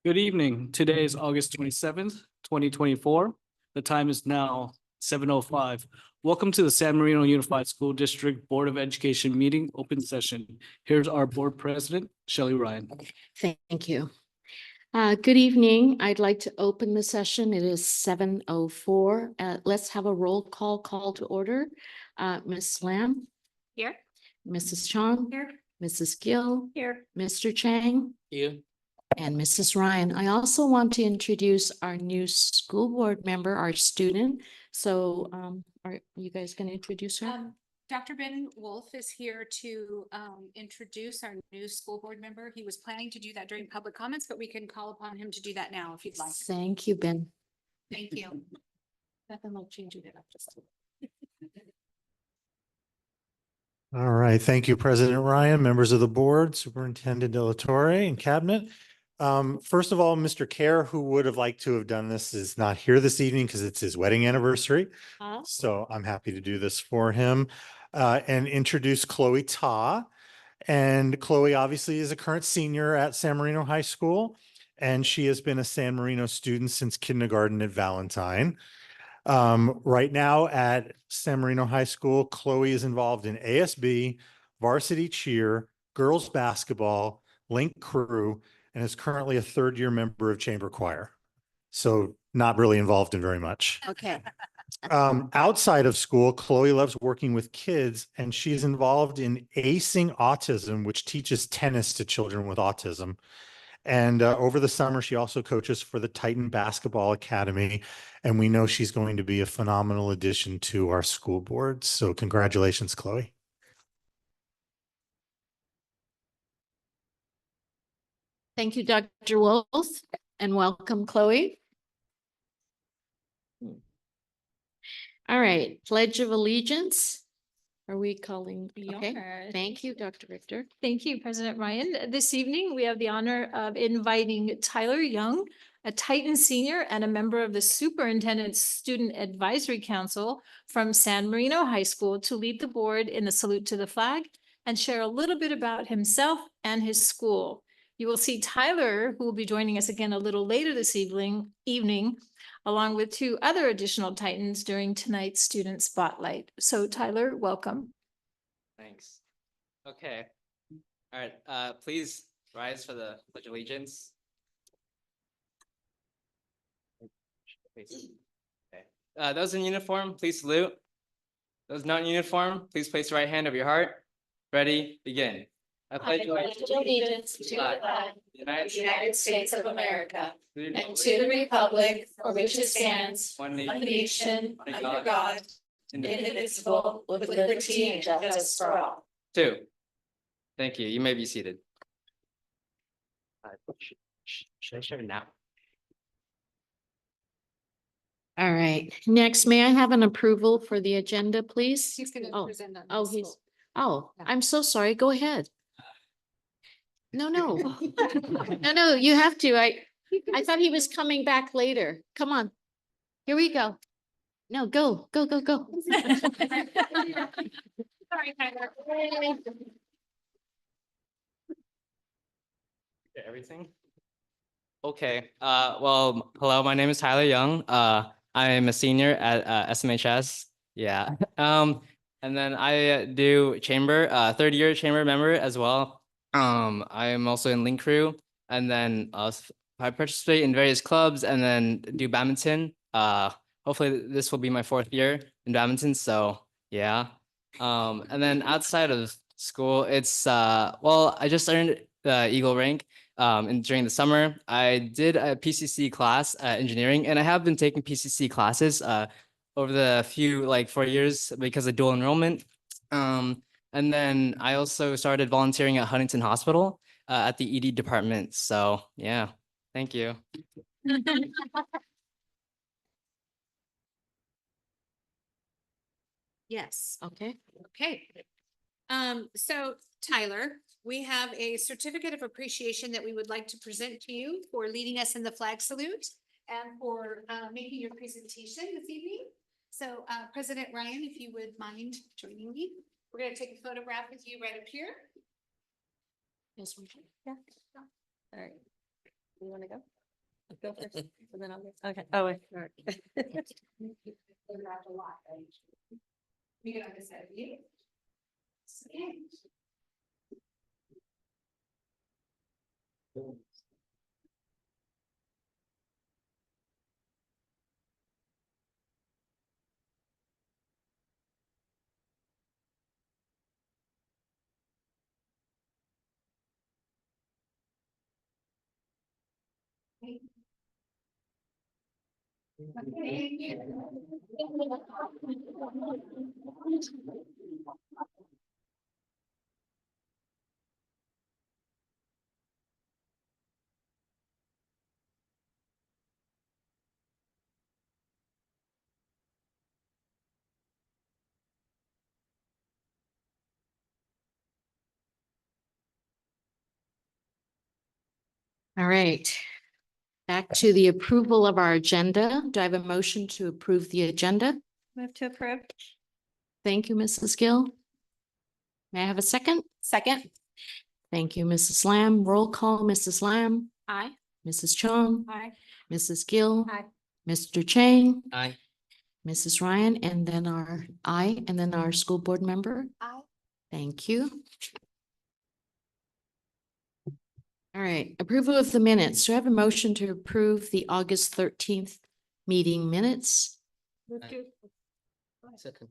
Good evening. Today is August 27th, 2024. The time is now 7:05. Welcome to the San Marino Unified School District Board of Education meeting open session. Here's our board president, Shelley Ryan. Thank you. Good evening. I'd like to open the session. It is 7:04. Let's have a roll call to order. Ms. Lamb? Here. Mrs. Chong? Here. Mrs. Gill? Here. Mr. Chang? Here. And Mrs. Ryan. I also want to introduce our new school board member, our student. So are you guys going to introduce her? Dr. Ben Wolf is here to introduce our new school board member. He was planning to do that during public comments, but we can call upon him to do that now if you'd like. Thank you, Ben. Thank you. Nothing like changing it up just a little. All right. Thank you, President Ryan, members of the board, Superintendent De La Torre, and cabinet. First of all, Mr. Kerr, who would have liked to have done this, is not here this evening because it's his wedding anniversary. So I'm happy to do this for him and introduce Chloe Ta. And Chloe obviously is a current senior at San Marino High School, and she has been a San Marino student since kindergarten at Valentine. Right now at San Marino High School, Chloe is involved in ASB, varsity cheer, girls basketball, link crew, and is currently a third-year member of chamber choir. So not really involved in very much. Okay. Outside of school, Chloe loves working with kids, and she is involved in Acing Autism, which teaches tennis to children with autism. And over the summer, she also coaches for the Titan Basketball Academy. And we know she's going to be a phenomenal addition to our school board. So congratulations, Chloe. Thank you, Dr. Wolf, and welcome, Chloe. All right, Pledge of Allegiance. Are we calling? Okay, thank you, Dr. Richter. Thank you, President Ryan. This evening, we have the honor of inviting Tyler Young, a Titan senior and a member of the Superintendent's Student Advisory Council from San Marino High School, to lead the board in the salute to the flag and share a little bit about himself and his school. You will see Tyler, who will be joining us again a little later this evening, along with two other additional Titans during tonight's student spotlight. So Tyler, welcome. Thanks. Okay. All right. Please rise for the Pledge of Allegiance. Okay. Those in uniform, please salute. Those not in uniform, please place the right hand over your heart. Ready, begin. I pledge allegiance to the flag of the United States of America and to the republic for which it stands, one one nation, under God, indivisible, with liberty and justice for all. Two. Thank you. You may be seated. Should I share now? All right, next, may I have an approval for the agenda, please? He's going to Oh, present on Oh, this he's, school. oh, Yeah. I'm so sorry. Go ahead. No, no, you have to. I thought he was coming back later. Come on. Here we go. No, go. Sorry, Tyler. Everything? Okay. Well, hello, my name is Tyler Young. I'm a senior at SMHS. Yeah. And then I do chamber, third year chamber member as well. I am also in link crew, and then I participate in various clubs and then do badminton. Hopefully this will be my fourth year in badminton. So yeah. And then outside of school, it's well, I just earned the Eagle rank. During the summer, I did a PCC class, engineering, and I have been taking PCC classes over the few 4 years because of dual enrollment. And then I also started volunteering at Huntington Hospital at the ED department. So yeah, thank you. Yes. Okay. Okay. So Tyler, we have a certificate of appreciation that we would like to present to you for leading us in the flag salute and for making your presentation this evening. So President Ryan, if you would mind joining me, we're going to take a photograph with you right up here. Yes, we can. Yeah. All right. You want to go? Go first, and then I'll go. Okay. Oh, wait. All right. We get on this side of you. Okay. All right. Back to the approval of our agenda. Do I have a motion to approve the agenda? Move to approve. Thank you, Mrs. Gill. May I have a second? Second. Thank you, Mrs. Lamb. Roll call, Mrs. Lamb, Aye. Mrs. Chong, Aye. Mrs. Gill, Aye. Mr. Chang, Aye. Mrs. Ryan, and then our school board member. Aye. Thank you. All right, approval of the minutes. Do I have a motion to approve the August 13th meeting minutes? Move Aye. to. Second.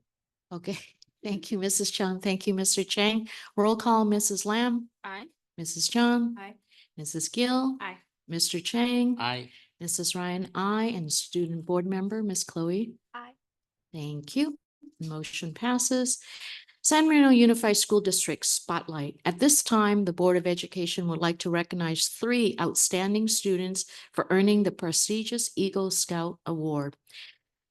Okay, thank you, Mrs. Chong. Thank you, Mr. Chang. Roll call, Mrs. Lamb, Aye. Mrs. Chong, Aye. Mrs. Gill, Aye. Mr. Chang, Aye. Mrs. Ryan, and student board member, Miss Chloe. Aye. Thank you. Motion passes. San Marino Unified School District Spotlight. At this time, the Board of Education would like to recognize 3 outstanding students for earning the prestigious Eagle Scout Award.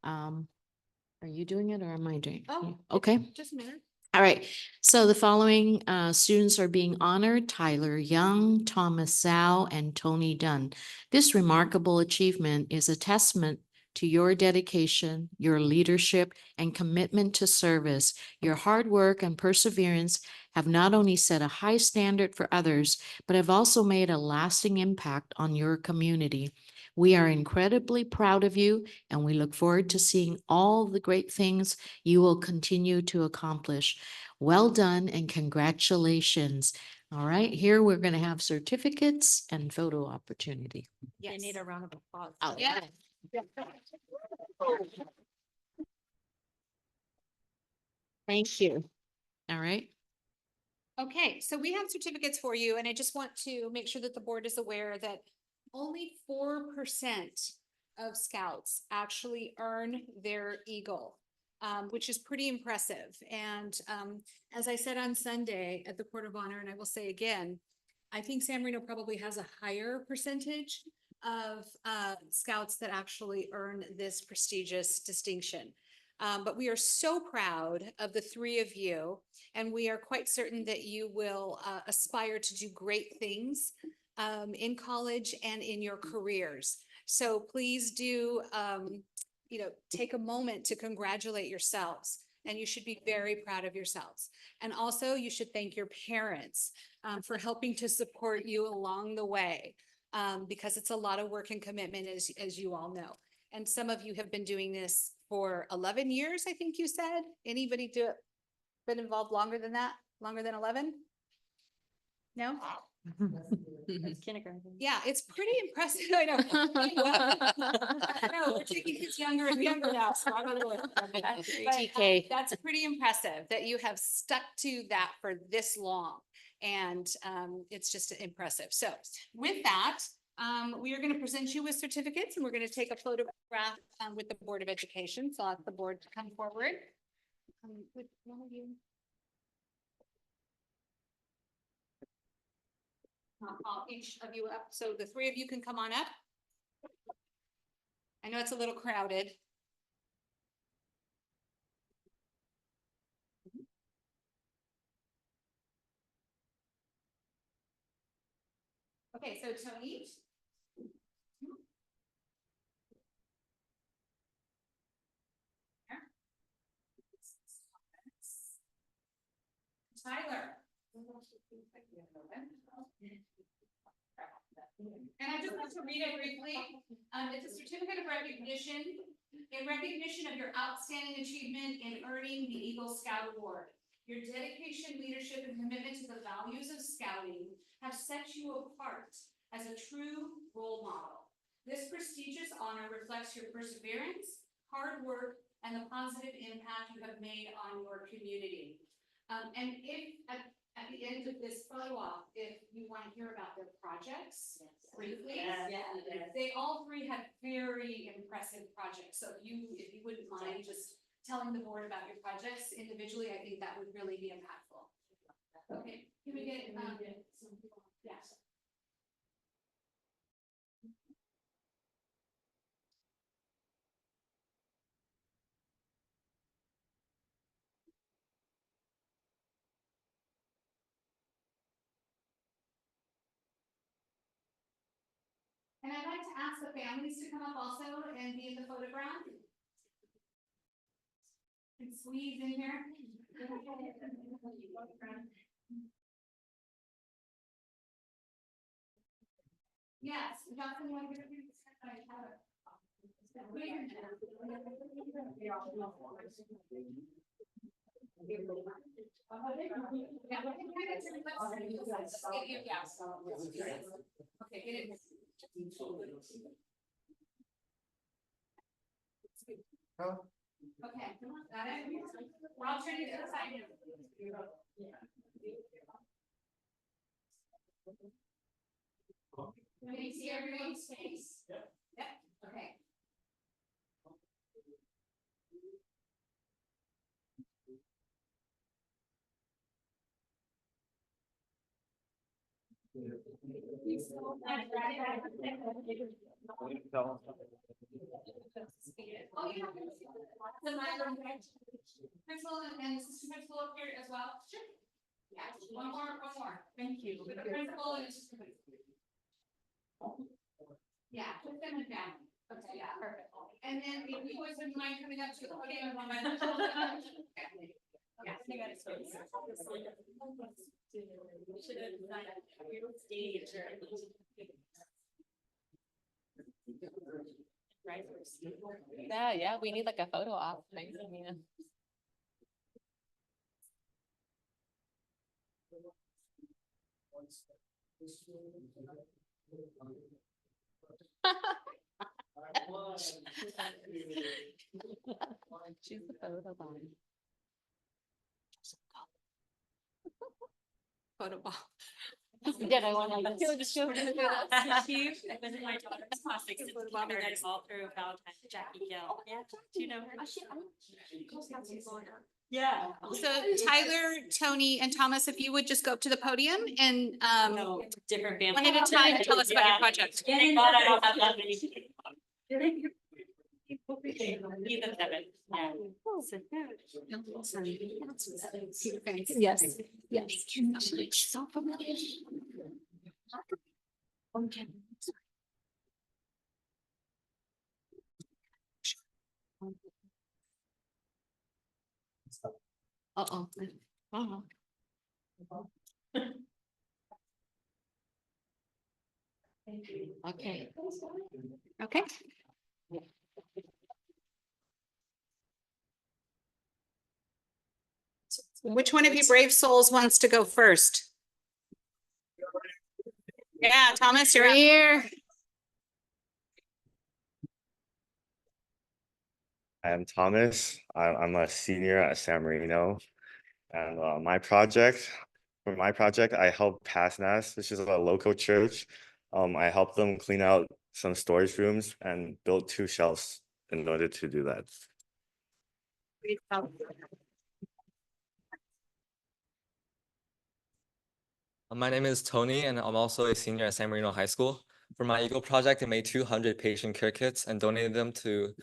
Are you doing it or am I doing it? Oh. Okay. Just a minute. All right, so the following students are being honored: Tyler Young, Thomas Zhao, and Tony Dunn. This remarkable achievement is a testament to your dedication, your leadership, and commitment to service. Your hard work and perseverance have not only set a high standard for others, but have also made a lasting impact on your community. We are incredibly proud of you, and we look forward to seeing all the great things you will continue to accomplish. Well done and congratulations. All right, here we're going to have certificates and photo opportunity. They need a round of applause. Oh, Yeah. Thank you. All right. Okay, so we have certificates for you, and I just want to make sure that the board is aware that only 4% of scouts actually earn their Eagle, which is pretty impressive. And as I said on Sunday at the Court of Honor, and I will say again, I think San Marino probably has a higher percentage of scouts that actually earn this prestigious distinction. But we are so proud of the 3 of you, and we are quite certain that you will aspire to do great things in college and in your careers. So please do, take a moment to congratulate yourselves, and you should be very proud of yourselves. And also you should thank your parents for helping to support you along the way, because it's a lot of work and commitment, as you all know. And some of you have been doing this for 11 years, I think you said. Anybody been involved longer than that? Longer than 11? No? That's kindergarten. Yeah, it's pretty impressive. I know. No, we're taking kids younger and younger now, so I don't know. But, TK. that's pretty impressive that you have stuck to that for this long. And it's just impressive. So with that, we are going to present you with certificates, and we're going to take a photograph with the Board of Education. So I'll ask the board to come forward. Would one of you? I'll call each of you up. So the 3 of you can come on up. I know it's a little crowded. Okay, so Tony. Tyler. And I just want to read it briefly. It's a certificate of recognition in recognition of your outstanding achievement in earning the Eagle Scout Award. Your dedication, leadership, and commitment to the values of scouting have set you apart as a true role model. This prestigious honor reflects your perseverance, hard work, and the positive impact you have made on your community. And if at the end of this photo op, if you want to hear about their projects briefly, they all three had very impressive projects. So if you wouldn't mind just telling the board about your projects individually, I think that would really be impactful. Okay, can we get yes. And I'd like to ask the families to come up also and be in the photograph. And squeeze in here. Yes, Johnson, you want to get a few? Okay, get it. Okay, got it? We're all turning to the side now. Can you see everybody's face? Yep, okay. Oh, yeah. Principal and assistant principal up here as well. Sure. Yeah, one more. Thank you. The principal and assistant principal. Yeah, put them in family. Okay, yeah, perfect. And then if you boys wouldn't mind coming up to the podium on my. Yeah, you got it. Yeah, we need like a photo op. Yeah. She's the photo bomb. Photo bomb. Did I want to just go to the My daughter's plastic is all through Valentine's, Jackie Gill. Yeah, do you know her? Yeah. So Tyler, Tony, and Thomas, if you would just go up to the podium and No, different family. one at a time, tell us about your project. Thank God I don't have that many. Even seven, yeah. Yes, yes. So familiar. Okay. Uh-oh. Uh-oh. Okay. Okay. Which one of you brave souls wants to go first? Yeah, Thomas, you're here. I'm Thomas. I'm a senior at San Marino. And for my project, I helped PASNAS, which is a local church. I helped them clean out some storage rooms and build 2 shelves in order to do that. My name is Tony, and I'm also a senior at San Marino High School. For my Eagle project, I made 200 patient care kits and donated them to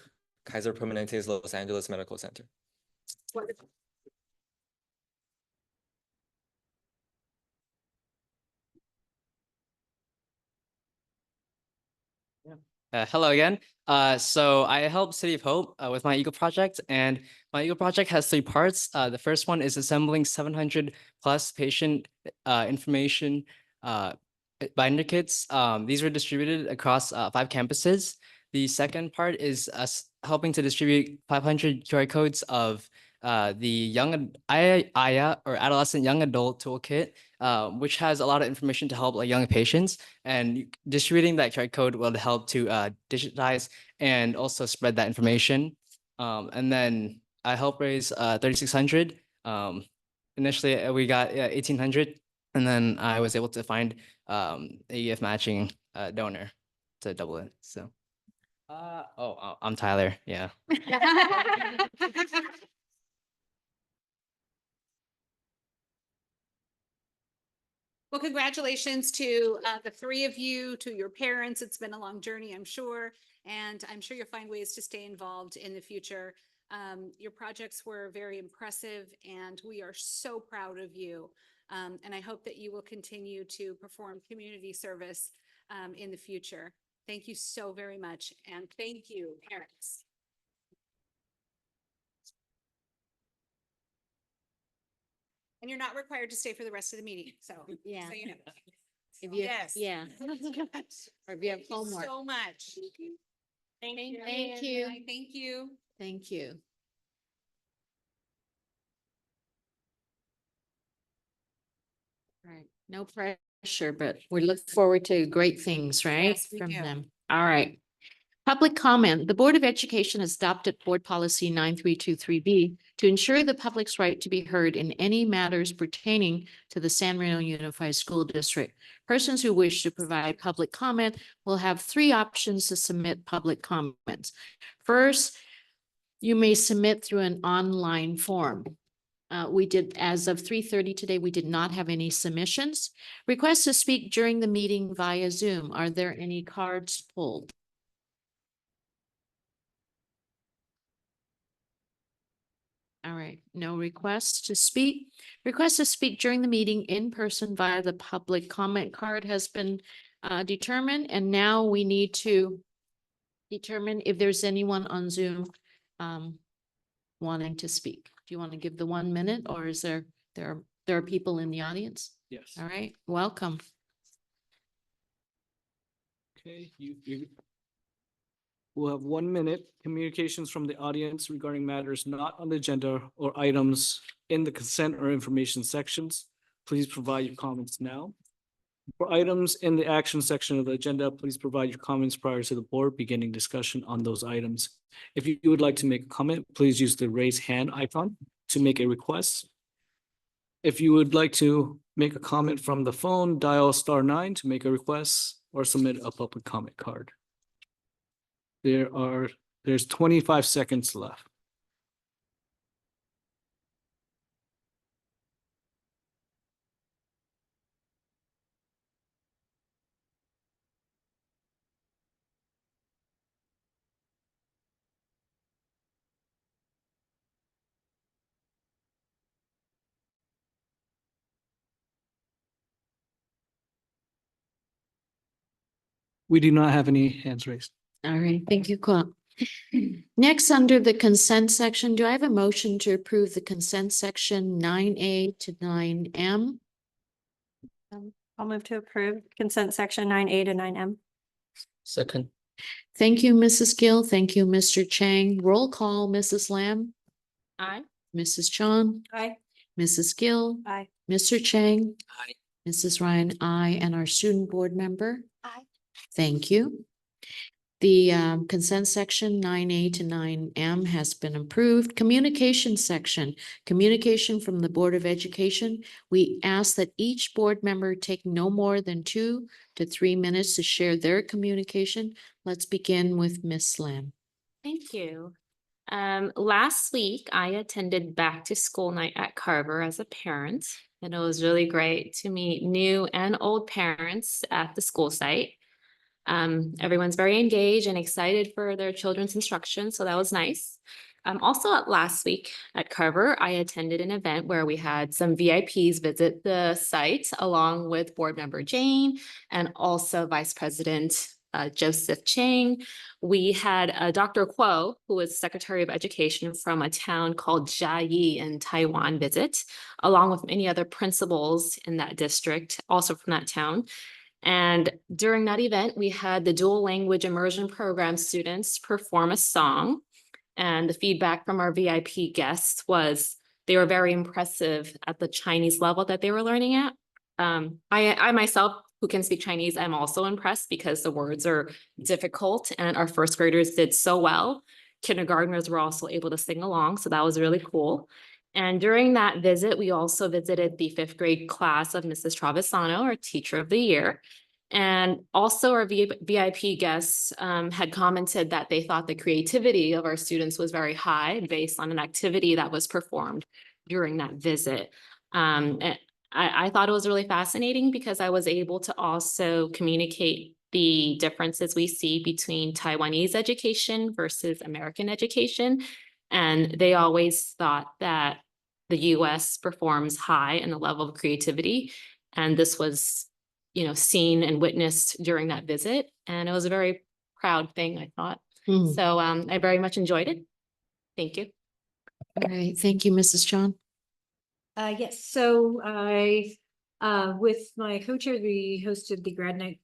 Kaiser Permanente's Los Angeles Medical Center. Hello again. So I help City of Hope with my Eagle project, and my Eagle project has 3 parts. The first one is assembling 700 plus patient information binder kits. These were distributed across 5 campuses. The second part is us helping to distribute 500 QR codes of the AYA or adolescent young adult toolkit, which has a lot of information to help young patients. And distributing that QR code will help to digitize and also spread that information. And then I helped raise 3,600. Initially, we got 1,800, and then I was able to find AEF matching donor to double it. So, I'm Tyler. Yeah. Well, congratulations to the three of you, to your parents. It's been a long journey, I'm sure, and I'm sure you'll find ways to stay involved in the future. Your projects were very impressive, and we are so proud of you. And I hope that you will continue to perform community service in the future. Thank you so very much, and thank you, parents. And you're not required to stay for the rest of the meeting, so. Yeah. So you know. If you, Yes. yeah. Or if you have Thank you homework. so much. Thank you. Thank you. Thank you. All right, no pressure, but we look forward to great things, right? Yes, we From do. them. All right. Public comment. The Board of Education has adopted Board Policy 9323B to ensure the public's right to be heard in any matters pertaining to the San Marino Unified School District. Persons who wish to provide public comment will have 3 options to submit public comments. First, you may submit through an online form. We did, as of 3:30 today, we did not have any submissions. Request to speak during the meeting via Zoom. Are there any cards pulled? All right, no requests to speak. Request to speak during the meeting in person via the public comment card has been determined, and now we need to determine if there's anyone on Zoom wanting to speak. Do you want to give the 1 minute, or is there are people in the audience? Yes. All right, welcome. Okay, we'll have 1 minute. Communications from the audience regarding matters not on the agenda or items in the consent or information sections. Please provide your comments now. For items in the action section of the agenda, please provide your comments prior to the board beginning discussion on those items. If you would like to make a comment, please use the raise hand icon to make a request. If you would like to make a comment from the phone, dial *9 to make a request or submit a public comment card. There's 25 seconds left. We do not have any hands raised. All right, thank you, Kwok. Next, under the consent section, do I have a motion to approve the consent section 9A to 9M? I'll move to approve consent section 9A to 9M. Second. Thank you, Mrs. Gill. Thank you, Mr. Chang. Roll call, Mrs. Lamb, Aye. Mrs. Chong, Aye. Mrs. Gill, Aye. Mr. Chang, Aye. Mrs. Ryan, aye, and our student board member. Aye. Thank you. The consent section 9A to 9M has been approved. Communication section, communication from the Board of Education. We ask that each board member take no more than 2 to 3 minutes to share their communication. Let's begin with Ms. Lam. Thank you. Last week I attended back to school night at Carver as a parent, and it was really great to meet new and old parents at the school site. Everyone's very engaged and excited for their children's instruction, so that was nice. Also last week at Carver, I attended an event where we had some VIPs visit the site along with board member Jane and also Vice President Joseph Chang. We had Dr. Kuo, who was Secretary of Education from a town called Jiayi in Taiwan, visit, along with many other principals in that district, also from that town. And during that event, we had the dual language immersion program students perform a song. And the feedback from our VIP guests was they were very impressive at the Chinese level that they were learning at. I myself, who can speak Chinese, I'm also impressed because the words are difficult and our first graders did so well. Kindergartners were also able to sing along, so that was really cool. And during that visit, we also visited the 5th grade class of Mrs. Travisano, our teacher of the year. And also our VIP guests had commented that they thought the creativity of our students was very high based on an activity that was performed during that visit. And I thought it was really fascinating because I was able to also communicate the differences we see between Taiwanese education versus American education. And they always thought that the US performs high in the level of creativity. And this was, seen and witnessed during that visit. And it was a very proud thing, I thought. Hmm. So I very much enjoyed it. Thank you. All right, thank you, Mrs. John. Yes, so I, with my co-chair, we hosted the grad night,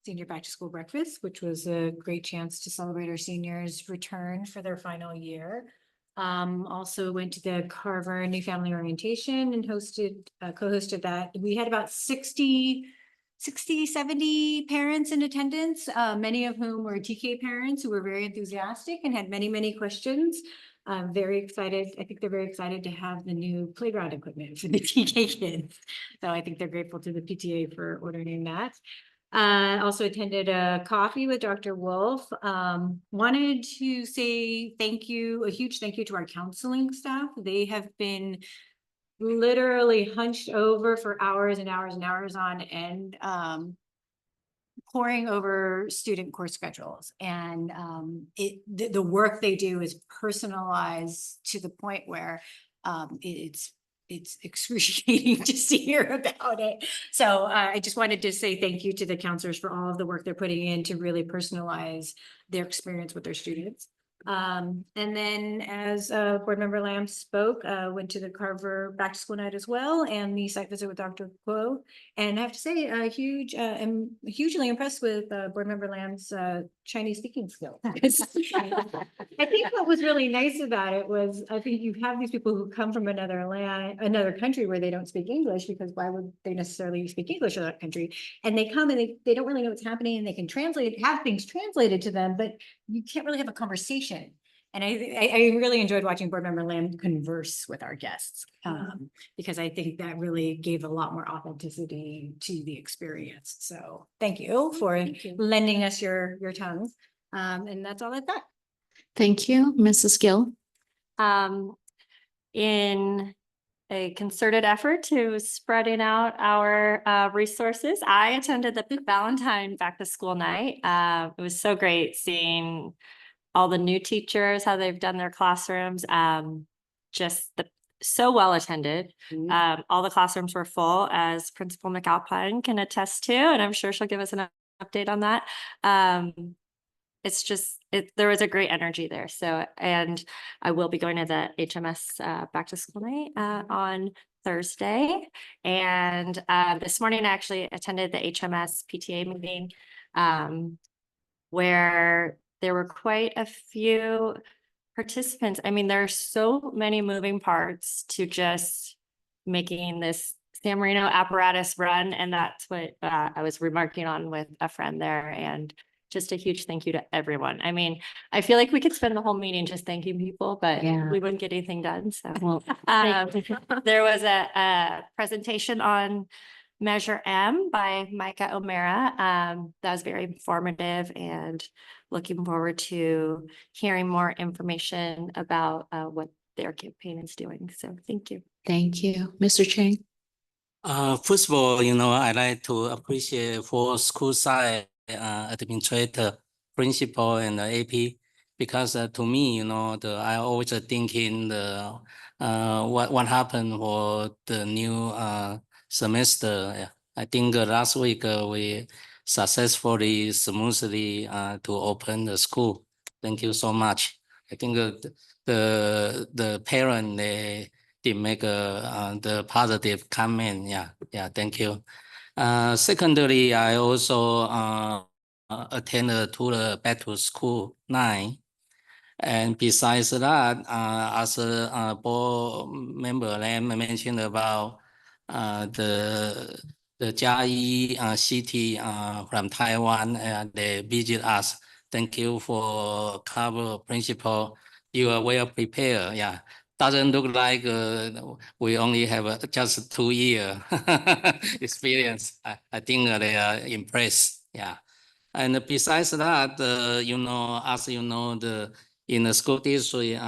senior back to school breakfast, which was a great chance to celebrate our seniors' return for their final year. Also went to the Carver New Family Orientation and co-hosted that. We had about 60, 70 parents in attendance, many of whom were TK parents who were very enthusiastic and had many, many questions. I'm very excited. I think they're very excited to have the new playground equipment for the TK kids. So I think they're grateful to the PTA for ordering that. Also attended a coffee with Dr. Wolf. Wanted to say thank you, a huge thank you to our counseling staff. They have been literally hunched over for hours and hours and hours on end, poring over student course schedules, and the work they do is personalized to the point where it's excruciating just to hear about it. So I just wanted to say thank you to the counselors for all of the work they're putting in to really personalize their experience with their students. And then as Board Member Lamb spoke, went to the Carver back to school night as well, and the site visit with Dr. Kuo. And I have to say, I'm hugely impressed with Board Member Lamb's Chinese speaking skills. I think what was really nice about it was, I think you have these people who come from another country where they don't speak English, because why would they necessarily speak English in that country? And they come and they don't really know what's happening, and they can have things translated to them, but you can't really have a conversation. And I really enjoyed watching Board Member Lamb converse with our guests, because I think that really gave a lot more authenticity to the experience. So thank you for lending us your tongues. And that's all I've got. Thank you, Mrs. Gill. In a concerted effort to spreading out our resources, I attended the Valentine back to school night. It was so great seeing all the new teachers, how they've done their classrooms, so well attended. All the classrooms were full, as Principal McAlpine can attest to, and I'm sure she'll give us an update on that. There was a great energy there. So, and I will be going to the HMS back to school night on Thursday. And this morning I actually attended the HMS PTA meeting, where there were quite a few participants. I mean, there are so many moving parts to just making this San Marino apparatus run. And that's what I was remarking on with a friend there. And just a huge thank you to everyone. I mean, I feel like we could spend the whole meeting just thanking people, but we wouldn't get anything done. So there was a presentation on Measure M by Micah O'Mara. That was very informative, and looking forward to hearing more information about what their campaign is doing. So thank you. Thank you. Mr. Chang. First of all, I'd like to appreciate for school side administrator, principal, and the AP, because to me, I always thinking what happened for the new semester. I think last week we successfully, smoothly to open the school. Thank you so much. I think the parent they make the positive comment. Yeah, thank you. Secondly, I also attended to the back to school night. And besides that, as a board member, I mentioned about the Jiayi city from Taiwan, they visit us. Thank you for cover principal. You are well prepared. Yeah, doesn't look like we only have just 2 year experience. I think they are impressed. Yeah. And besides that, as you know, in the school district,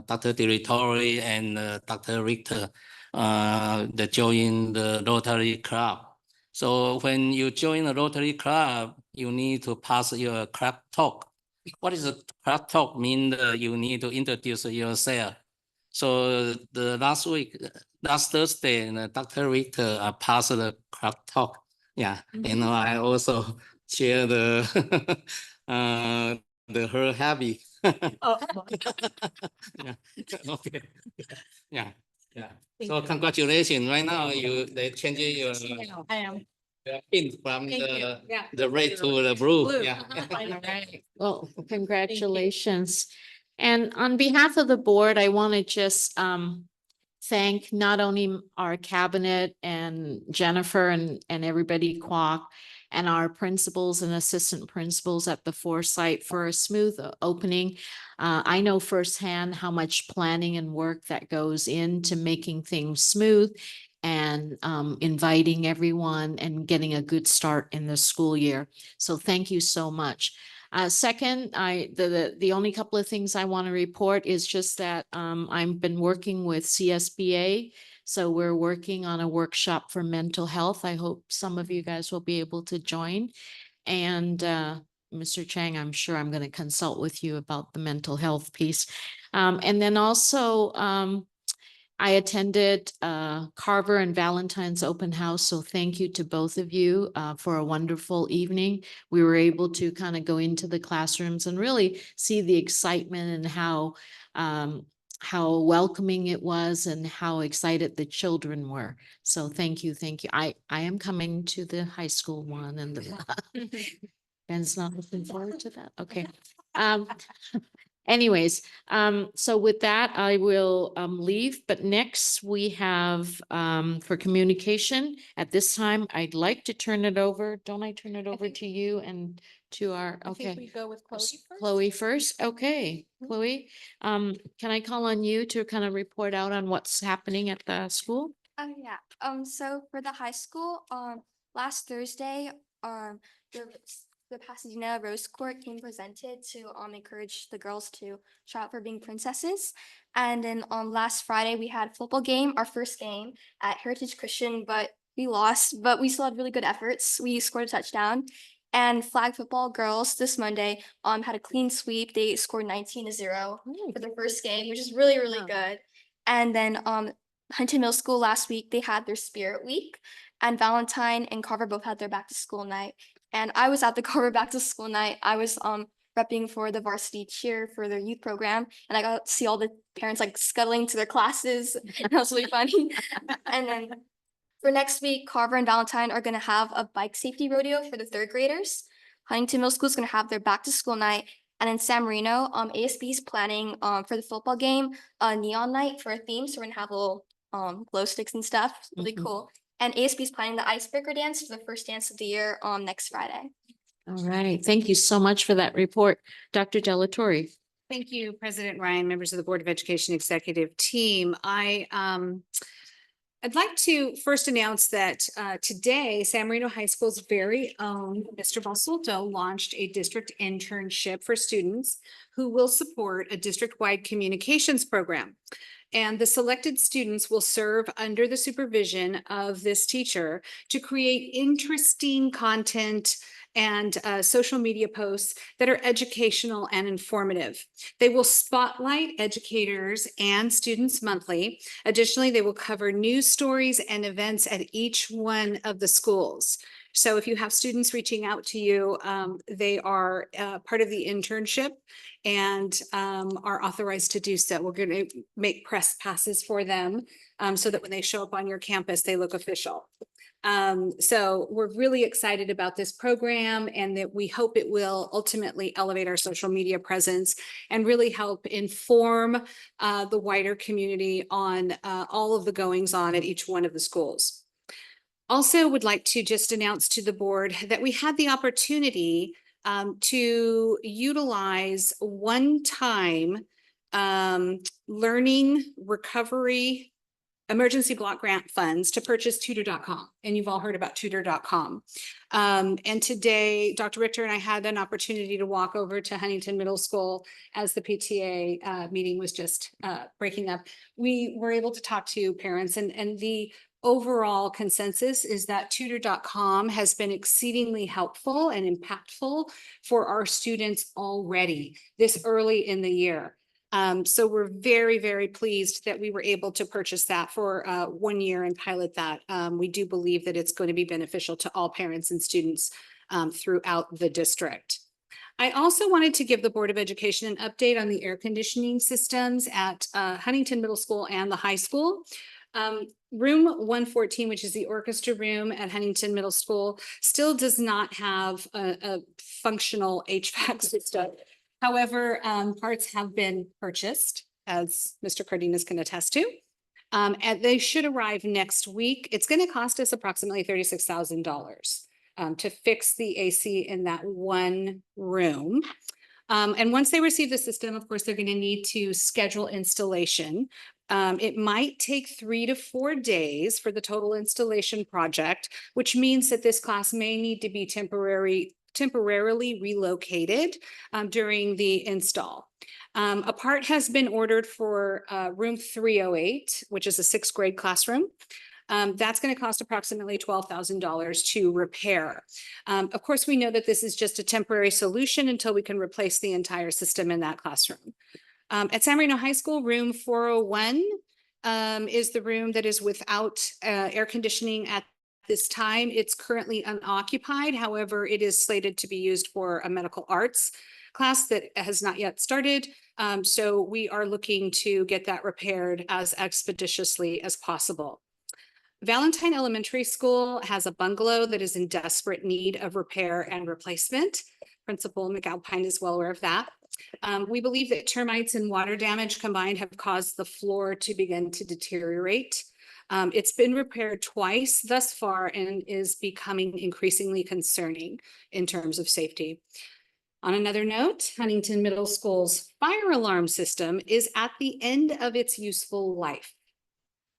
Dr. Directory and Dr. Richter, they join the Rotary Club. So when you join the Rotary Club, you need to pass your club talk. What is a club talk? Mean you need to introduce yourself. So the last Thursday, Dr. Richter passed the club talk. Yeah, I also share her hobby. Oh. Yeah. Okay. Yeah. Yeah. So congratulations. Right now they changing your I am. pin from Thank you. Yeah. the red to the blue. Blue. Yeah. All right. Well, congratulations. And on behalf of the board, I want to just thank not only our cabinet and Jennifer and everybody Kwok and our principals and assistant principals at the Foresight for a smooth opening. I know firsthand how much planning and work that goes into making things smooth and inviting everyone and getting a good start in the school year. So thank you so much. Second, the only couple of things I want to report is just that I've been working with CSBA. So we're working on a workshop for mental health. I hope some of you guys will be able to join. And Mr. Chang, I'm sure I'm going to consult with you about the mental health piece. And then also, I attended Carver and Valentine's open house. So thank you to both of you for a wonderful evening. We were able to kind of go into the classrooms and really see the excitement and how welcoming it was and how excited the children were. So thank you. Thank you. I am coming to the high school one and Ben's not looking forward to that. Okay. Anyways, so with that, I will leave, but next we have for communication. At this time, I'd like to turn it over. Don't I turn it over to you and to our, I think we okay. go with Chloe first. Chloe first, okay. Chloe, can I call on you to kind of report out on what's happening at the school? Yeah. So for the high school, last Thursday, the Pasadena Rose Court came presented to encourage the girls to try out for being princesses. And then last Friday we had a football game, our first game at Heritage Christian, but we lost, but we still had really good efforts. We scored a touchdown. And flag football girls this Monday had a clean sweep. They scored 19-0 for the first game, which is really, really good. And then Huntington Middle School last week, they had their Spirit Week, and Valentine and Carver both had their back to school night. And I was at the Carver back to school night. I was repping for the varsity cheer for their youth program, and I got to see all the parents like scuttling to their classes. That was really funny. And then for next week, Carver and Valentine are going to have a bike safety rodeo for the third graders. Huntington Middle School is going to have their back to school night. And in San Marino, ASB is planning for the football game a neon night for a theme. So we're going to have little glow sticks and stuff. It's really cool. And ASB is planning the icebreaker dance for the first dance of the year next Friday. All right. Thank you so much for that report. Dr. Delatorre. Thank you, President Ryan, members of the Board of Education Executive Team. I'd like to first announce that today, San Marino High School's very own Mr. Basulto launched a district internship for students who will support a district-wide communications program. And the selected students will serve under the supervision of this teacher to create interesting content and social media posts that are educational and informative. They will spotlight educators and students monthly. Additionally, they will cover news stories and events at each one of the schools. So if you have students reaching out to you, they are part of the internship and are authorized to do so. We're going to make press passes for them so that when they show up on your campus, they look official. So we're really excited about this program and that we hope it will ultimately elevate our social media presence and really help inform the wider community on all of the goings on at each one of the schools. Also would like to just announce to the board that we had the opportunity to utilize one-time learning recovery emergency block grant funds to purchase tutor.com. And you've all heard about tutor.com. And today, Dr. Richter and I had an opportunity to walk over to Huntington Middle School as the PTA meeting was just breaking up. We were able to talk to parents and the overall consensus is that tutor.com has been exceedingly helpful and impactful for our students already this early in the year. So we're very, very pleased that we were able to purchase that for 1 year and pilot that. We do believe that it's going to be beneficial to all parents and students throughout the district. I also wanted to give the Board of Education an update on the air conditioning systems at Huntington Middle School and the high school. Room 114, which is the orchestra room at Huntington Middle School, still does not have a functional HVAC system. However, parts have been purchased, as Mr. Cardenas can attest to, and they should arrive next week. It's going to cost us approximately $36,000 to fix the AC in that one room. And once they receive the system, of course, they're going to need to schedule installation. It might take 3 to 4 days for the total installation project, which means that this class may need to be temporarily relocated during the install. A part has been ordered for room 308, which is a 6th grade classroom. That's going to cost approximately $12,000 to repair. Of course, we know that this is just a temporary solution until we can replace the entire system in that classroom. At San Marino High School, room 401 is the room that is without air conditioning at this time. It's currently unoccupied. However, it is slated to be used for a medical arts class that has not yet started. So we are looking to get that repaired as expeditiously as possible. Valentine Elementary School has a bungalow that is in desperate need of repair and replacement. Principal McAlpine is well aware of that. We believe that termites and water damage combined have caused the floor to begin to deteriorate. It's been repaired twice thus far and is becoming increasingly concerning in terms of safety. On another note, Huntington Middle School's fire alarm system is at the end of its useful life.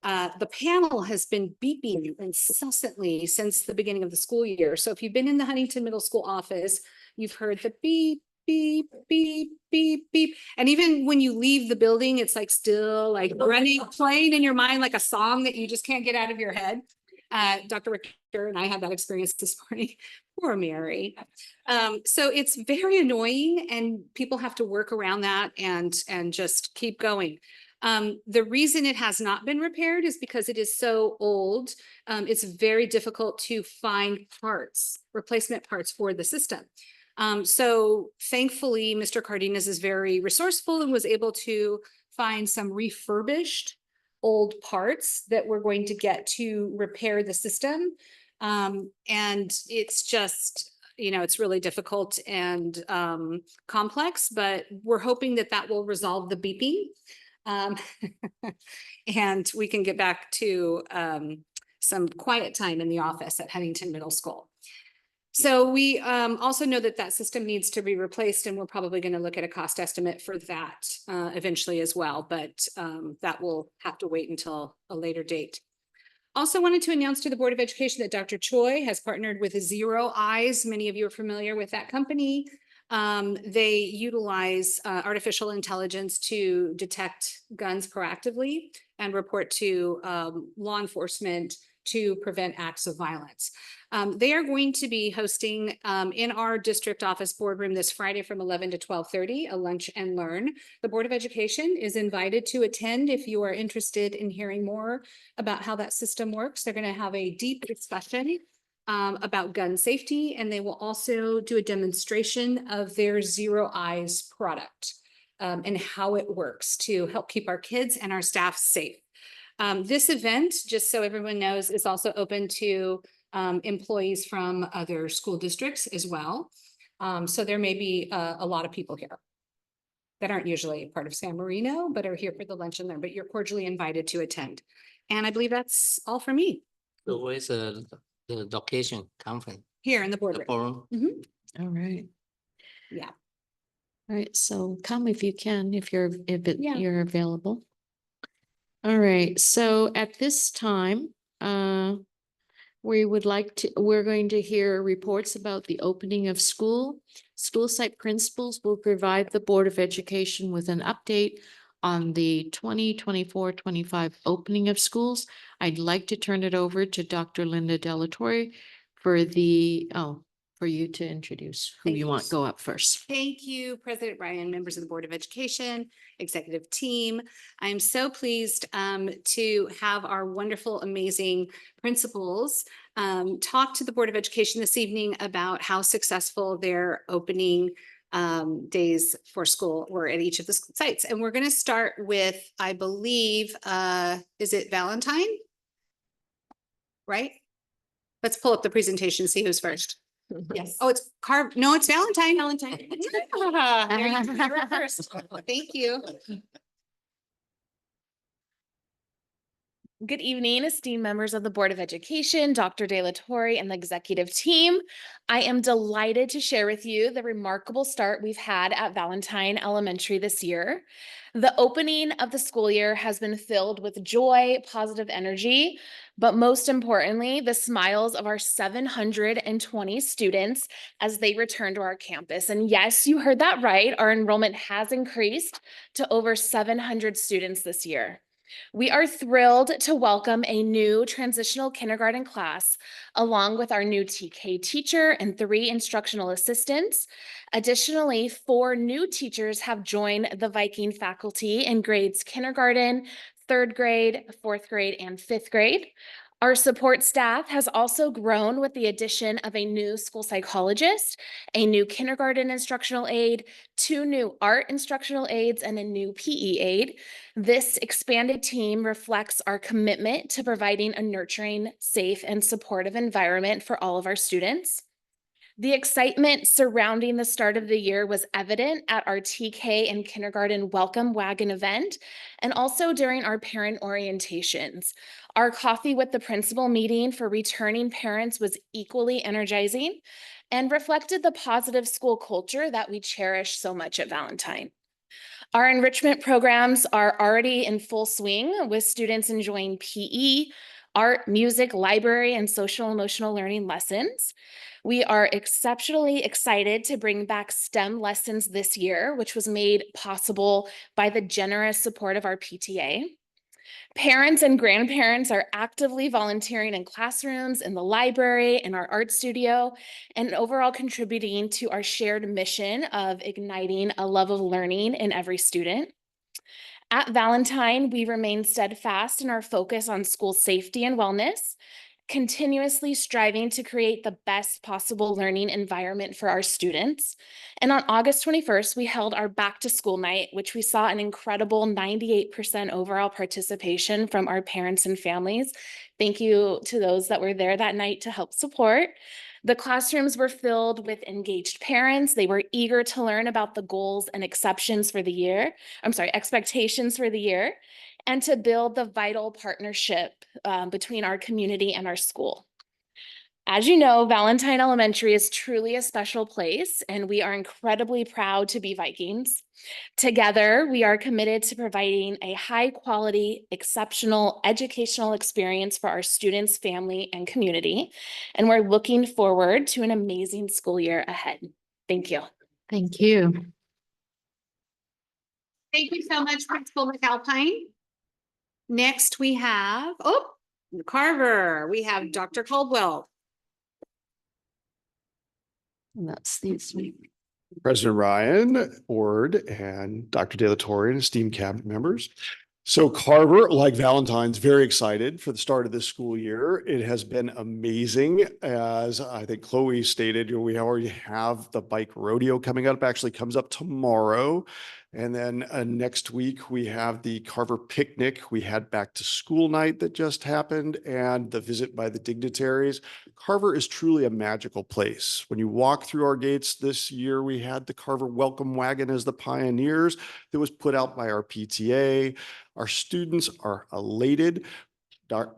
The panel has been beeping incessantly since the beginning of the school year. So if you've been in the Huntington Middle School office, you've heard the beep, beep, beep, beep, beep. And even when you leave the building, it's like still like running, playing in your mind like a song that you just can't get out of your head. Dr. Richter and I had that experience this morning. Poor Mary. So it's very annoying and people have to work around that and just keep going. The reason it has not been repaired is because it is so old. It's very difficult to find parts, replacement parts for the system. So thankfully, Mr. Cardenas is very resourceful and was able to find some refurbished old parts that we're going to get to repair the system. And it's just, it's really difficult and complex, but we're hoping that that will resolve the beeping. And we can get back to some quiet time in the office at Huntington Middle School. So we also know that that system needs to be replaced, and we're probably going to look at a cost estimate for that eventually as well, but that will have to wait until a later date. Also wanted to announce to the Board of Education that Dr. Choi has partnered with Zero Eyes. Many of you are familiar with that company. They utilize artificial intelligence to detect guns proactively and report to law enforcement to prevent acts of violence. They are going to be hosting in our district office boardroom this Friday from 11 to 12:30, a lunch and learn. The Board of Education is invited to attend if you are interested in hearing more about how that system works. They're going to have a deep discussion about gun safety, and they will also do a demonstration of their Zero Eyes product and how it works to help keep our kids and our staff safe. This event, just so everyone knows, is also open to employees from other school districts as well. So there may be a lot of people here that aren't usually part of San Marino, but are here for the lunch and learn, but you're cordially invited to attend. And I believe that's all for me So where's the location conference? here in the The boardroom. forum? Mhm. All right. Yeah. All right, so come if you can, if you're, Yeah. you're available. All right, so at this time, we're going to hear reports about the opening of school. School site principals will provide the Board of Education with an update on the 2024-25 opening of schools. I'd like to turn it over to Dr. Linda Delatorre for for you to introduce who Thank you you. want go up first. Thank you, President Ryan, members of the Board of Education, executive team. I'm so pleased to have our wonderful, amazing principals talk to the Board of Education this evening about how successful their opening days for school were at each of the sites. And we're going to start with, I believe, is it Valentine? Right? Let's pull up the presentation, see who's first. Yes. Oh, it's no, it's Valentine. Valentine. There you were first. Thank you. Good evening, esteemed members of the Board of Education, Dr. De La Torre, and the executive team. I am delighted to share with you the remarkable start we've had at Valentine Elementary this year. The opening of the school year has been filled with joy, positive energy, but most importantly, the smiles of our 720 students as they return to our campus. And yes, you heard that right. Our enrollment has increased to over 700 students this year. We are thrilled to welcome a new transitional kindergarten class, along with our new TK teacher and 3 instructional assistants. Additionally, 4 new teachers have joined the Viking faculty in grades kindergarten, 3rd grade, 4th grade, and 5th grade. Our support staff has also grown with the addition of a new school psychologist, a new kindergarten instructional aide, 2 new art instructional aides, and a new PE aide. This expanded team reflects our commitment to providing a nurturing, safe, and supportive environment for all of our students. The excitement surrounding the start of the year was evident at our TK and kindergarten welcome wagon event, and also during our parent orientations. Our coffee with the principal meeting for returning parents was equally energizing and reflected the positive school culture that we cherish so much at Valentine. Our enrichment programs are already in full swing, with students enjoying PE, art, music, library, and social emotional learning lessons. We are exceptionally excited to bring back STEM lessons this year, which was made possible by the generous support of our PTA. Parents and grandparents are actively volunteering in classrooms, in the library, in our art studio, and overall contributing to our shared mission of igniting a love of learning in every student. At Valentine, we remain steadfast in our focus on school safety and wellness, continuously striving to create the best possible learning environment for our students. And on August 21st, we held our back to school night, which we saw an incredible 98% overall participation from our parents and families. Thank you to those that were there that night to help support. The classrooms were filled with engaged parents. They were eager to learn about the goals and expectations for the year, and to build the vital partnership between our community and our school. As you know, Valentine Elementary is truly a special place, and we are incredibly proud to be Vikings. Together, we are committed to providing a high-quality, exceptional educational experience for our students, family, and community, and we're looking forward to an amazing school year ahead. Thank you. Thank you. Thank you so much, Principal McAlpine. Next, we have, Carver. We have Dr. Caldwell. And that's these. President Ryan, Board, and Dr. De La Torre, and esteemed cabinet members. So Carver, like Valentine's, very excited for the start of this school year. It has been amazing. As I think Chloe stated, we already have the bike rodeo coming up, actually comes up tomorrow. And then next week, we have the Carver picnic. We had back to school night that just happened and the visit by the dignitaries. Carver is truly a magical place. When you walk through our gates this year, we had the Carver Welcome Wagon as the pioneers that was put out by our PTA. Our students are elated.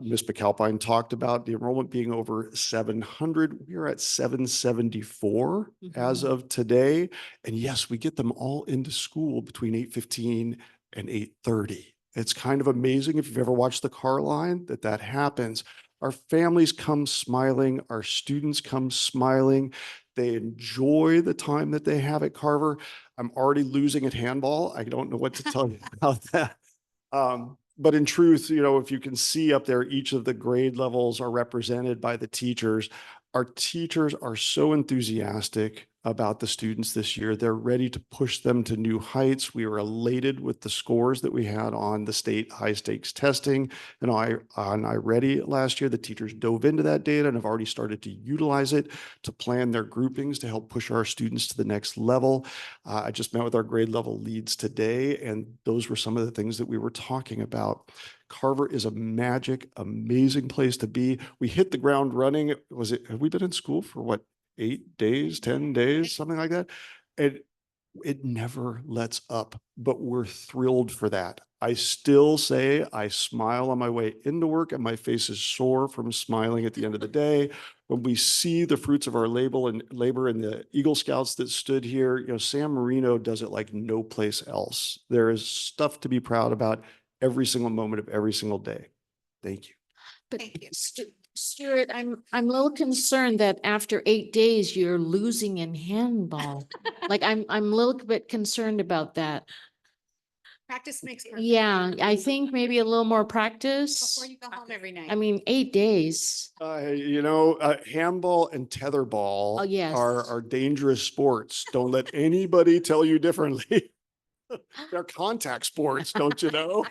Ms. McAlpine talked about the enrollment being over 700. We are at 774 as of today. And yes, we get them all into school between 8:15 and 8:30. It's kind of amazing if you've ever watched the car line that happens. Our families come smiling. Our students come smiling. They enjoy the time that they have at Carver. I'm already losing at handball. I don't know what to tell you about that. But in truth, if you can see up there, each of the grade levels are represented by the teachers. Our teachers are so enthusiastic about the students this year. They're ready to push them to new heights. We were elated with the scores that we had on the state high stakes testing and on iReady last year. The teachers dove into that data and have already started to utilize it to plan their groupings to help push our students to the next level. I just met with our grade level leads today, and those were some of the things that we were talking about. Carver is a magic, amazing place to be. We hit the ground running. Have we been in school for what, 8 days, 10 days, something like that? It never lets up, but we're thrilled for that. I still say I smile on my way into work and my face is sore from smiling at the end of the day. When we see the fruits of our labor and the Eagle Scouts that stood here, San Marino does it like no place else. There is stuff to be proud about every single moment of every single day. Thank you. But Thank you. Stuart, I'm a little concerned that after 8 days, you're losing in handball. Like I'm a little bit concerned about that. Practice makes perfect. Yeah, I think maybe a little more practice. Before you go home every night. I mean, 8 days. Handball and tetherball Oh, yes. are dangerous sports. Don't let anybody tell you differently. They're contact sports, don't you know?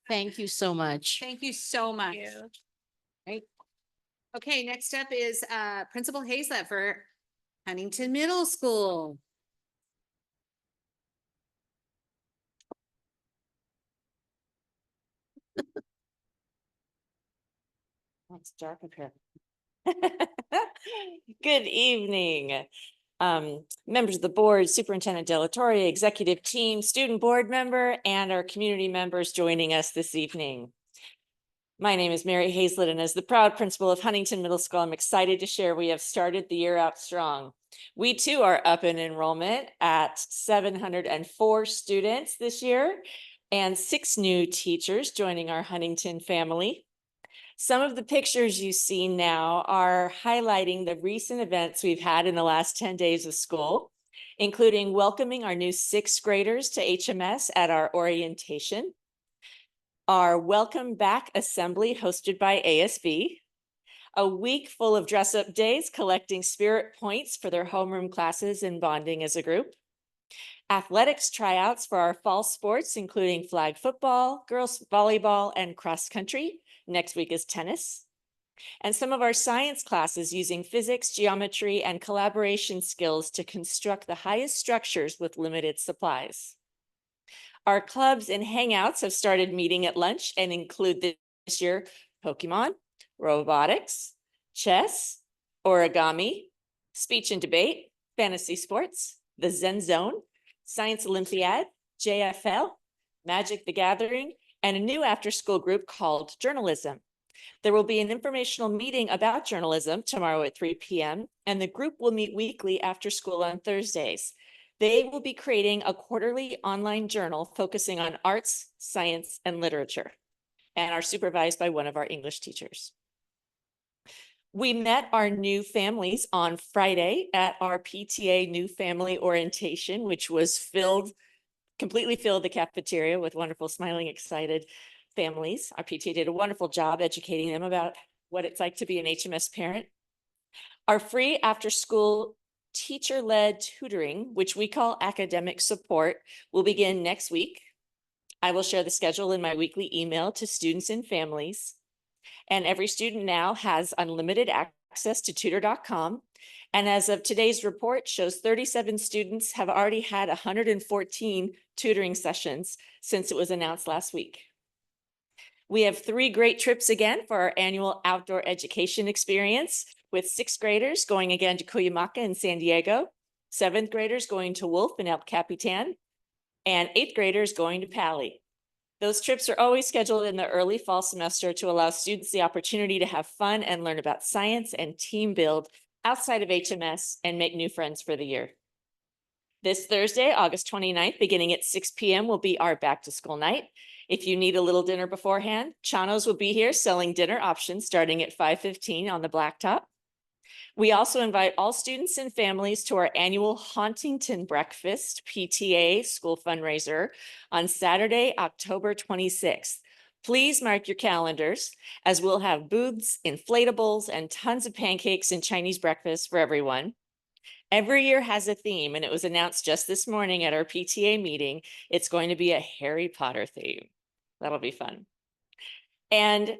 Thank you so much. Thank you so much. Right. Okay, next up is Principal Hazlett for Huntington Middle School. It's dark up here. Good evening. Members of the board, Superintendent Delatorre, executive team, student board member, and our community members joining us this evening. My name is Mary Hazlett, and as the proud principal of Huntington Middle School, I'm excited to share we have started the year out strong. We too are up in enrollment at 704 students this year and 6 new teachers joining our Huntington family. Some of the pictures you see now are highlighting the recent events we've had in the last 10 days of school, including welcoming our new 6th graders to HMS at our orientation, our welcome back assembly hosted by ASB, a week full of dress-up days collecting spirit points for their homeroom classes and bonding as a group, athletics tryouts for our fall sports, including flag football, girls volleyball, and cross country. Next week is tennis. And some of our science classes using physics, geometry, and collaboration skills to construct the highest structures with limited supplies. Our clubs and hangouts have started meeting at lunch and include this year Pokemon, robotics, chess, origami, speech and debate, fantasy sports, the Zen Zone, Science Olympiad, JFL, Magic the Gathering, and a new after-school group called Journalism. There will be an informational meeting about journalism tomorrow at 3 p.m., and the group will meet weekly after school on Thursdays. They will be creating a quarterly online journal focusing on arts, science, and literature, and are supervised by one of our English teachers. We met our new families on Friday at our PTA new family orientation, which was completely filled the cafeteria with wonderful, smiling, excited families. Our PTA did a wonderful job educating them about what it's like to be an HMS parent. Our free after-school teacher-led tutoring, which we call academic support, will begin next week. I will share the schedule in my weekly email to students and families. And every student now has unlimited access to tutor.com. And as of today's report shows 37 students have already had 114 tutoring sessions since it was announced last week. We have 3 great trips again for our annual outdoor education experience, with 6th graders going again to Cuyamaca in San Diego, 7th graders going to Wolf in El Capitan, and 8th graders going to Pali. Those trips are always scheduled in the early fall semester to allow students the opportunity to have fun and learn about science and team build outside of HMS and make new friends for the year. This Thursday, August 29th, beginning at 6 p.m. will be our back to school night. If you need a little dinner beforehand, Chano's will be here selling dinner options starting at 5:15 on the blacktop. We also invite all students and families to our annual Hauntington Breakfast PTA school fundraiser on Saturday, October 26th. Please mark your calendars, as we'll have booths, inflatables, and tons of pancakes and Chinese breakfast for everyone. Every year has a theme, and it was announced just this morning at our PTA meeting. It's going to be a Harry Potter theme. That'll be fun. And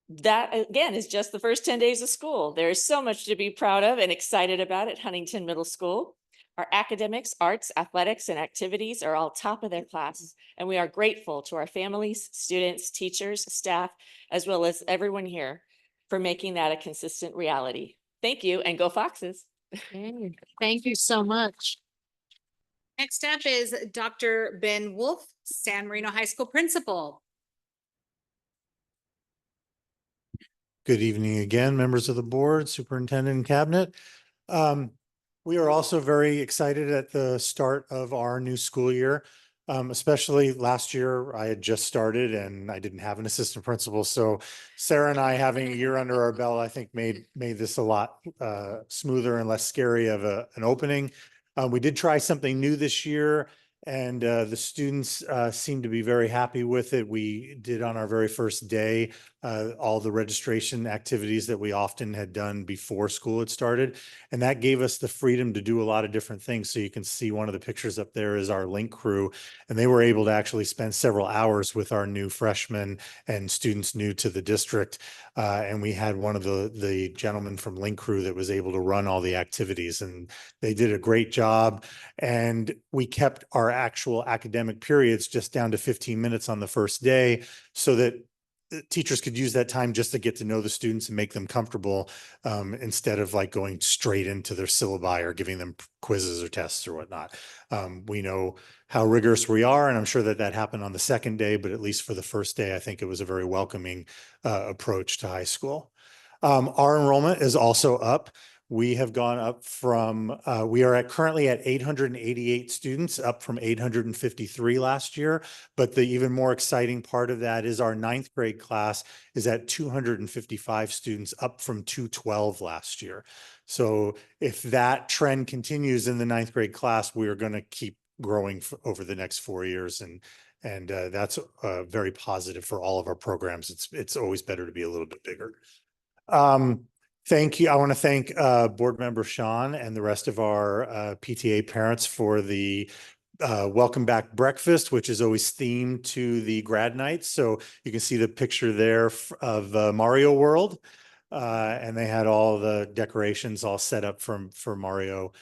that, again, is just the first 10 days of school. There is so much to be proud of and excited about at Huntington Middle School. Our academics, arts, athletics, and activities are all top of their class, and we are grateful to our families, students, teachers, staff, as well as everyone here for making that a consistent reality. Thank you, and go Foxes. Okay, thank you so much. Next up is Dr. Ben Wolf, San Marino High School Principal. Good evening again, members of the board, superintendent and cabinet. We are also very excited at the start of our new school year. Especially last year, I had just started and I didn't have an assistant principal. So Sarah and I having a year under our belt, I think made this a lot smoother and less scary of an opening. We did try something new this year, and the students seem to be very happy with it. We did on our very first day all the registration activities that we often had done before school had started. And that gave us the freedom to do a lot of different things. So you can see one of the pictures up there is our link crew, and they were able to actually spend several hours with our new freshmen and students new to the district. And we had one of the gentlemen from link crew that was able to run all the activities, and they did a great job. And we kept our actual academic periods just down to 15 minutes on the first day, so that teachers could use that time just to get to know the students and make them comfortable, instead of like going straight into their syllabi or giving them quizzes or tests or whatnot. We know how rigorous we are, and I'm sure that happened on the second day, but at least for the first day, I think it was a very welcoming approach to high school. Our enrollment is also up. We have gone up from, we are currently at 888 students, up from 853 last year. But the even more exciting part of that is our 9th grade class is at 255 students, up from 212 last year. So if that trend continues in the 9th grade class, we are going to keep growing over the next 4 years. And that's very positive for all of our programs. It's always better to be a little bit bigger. Thank you. I want to thank board member Sean and the rest of our PTA parents for the welcome back breakfast, which is always themed to the grad nights. So you can see the picture there of Mario World, and they had all the decorations all set up for Mario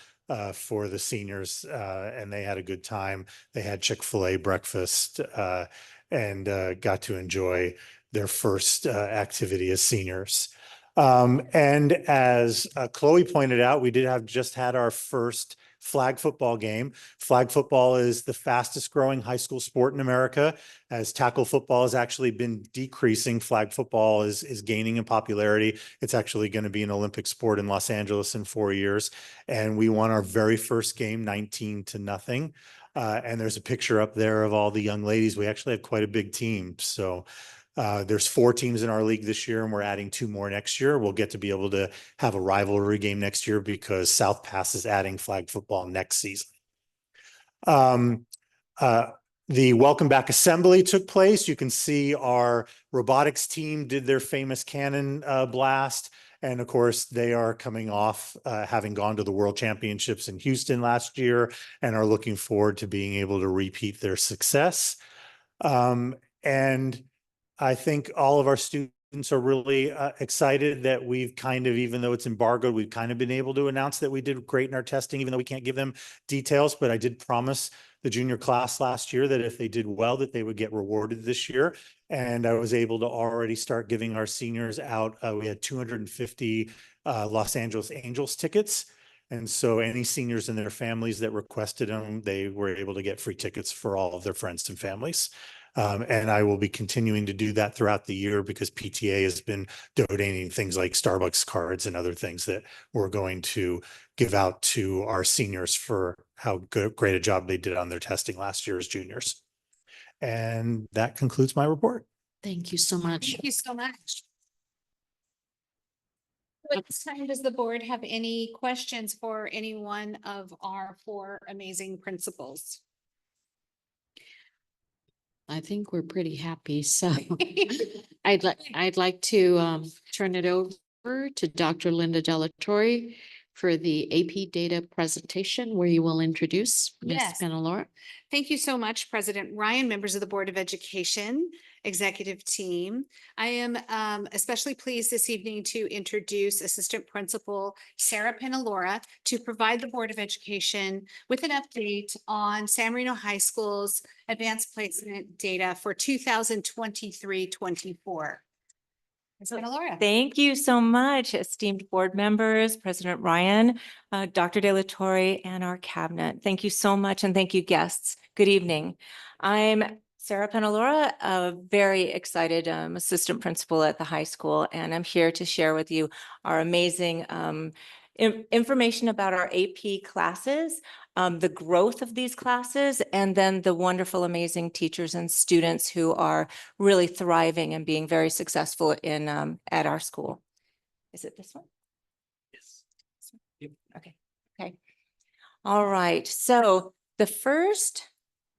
for the seniors, and they had a good time. They had Chick-fil-A breakfast and got to enjoy their first activity as seniors. And as Chloe pointed out, we just had our first flag football game. Flag football is the fastest growing high school sport in America. As tackle football has actually been decreasing, flag football is gaining in popularity. It's actually going to be an Olympic sport in Los Angeles in 4 years. And we won our very first game 19-0. And there's a picture up there of all the young ladies. We actually have quite a big team. So there's 4 teams in our league this year, and we're adding 2 more next year. We'll get to be able to have a rivalry game next year because South Pass is adding flag football next season. The welcome back assembly took place. You can see our robotics team did their famous cannon blast. And of course, they are coming off having gone to the World Championships in Houston last year and are looking forward to being able to repeat their success. And I think all of our students Students are really excited that we've kind of, even though it's embargoed, we've kind of been able to announce that we did great in our testing, even though we can't give them details. But I did promise the junior class last year that if they did well, that they would get rewarded this year. And I was able to already start giving our seniors out. We had 250 Los Angeles Angels tickets. And so any seniors and their families that requested them, they were able to get free tickets for all of their friends and families. And I will be continuing to do that throughout the year because PTA has been donating things like Starbucks cards and other things that we're going to give out to our seniors for how great a job they did on their testing last year as juniors. And that concludes my report. Thank you so much. Thank you so much. At this time, does the board have any questions for any one of our 4 amazing principals? I think we're pretty happy, so I'd like to turn it over to Dr. Linda Delatorre for the AP data presentation where you will introduce Ms. Yes. Penelora. Thank you so much, President Ryan, members of the Board of Education, executive team. I am especially pleased this evening to introduce Assistant Principal Sarah Penelora to provide the Board of Education with an update on San Marino High School's advanced placement data for 2023-24. Ms. Penelora. Thank you so much, esteemed board members, President Ryan, Dr. De La Torre, and our cabinet. Thank you so much, and thank you, guests. Good evening. I'm Sarah Penelora, a very excited assistant principal at the high school, and I'm here to share with you our amazing information about our AP classes, the growth of these classes, and then the wonderful, amazing teachers and students who are really thriving and being very successful in at our school. Is it this one? Yes. Okay. Okay. All right. So the first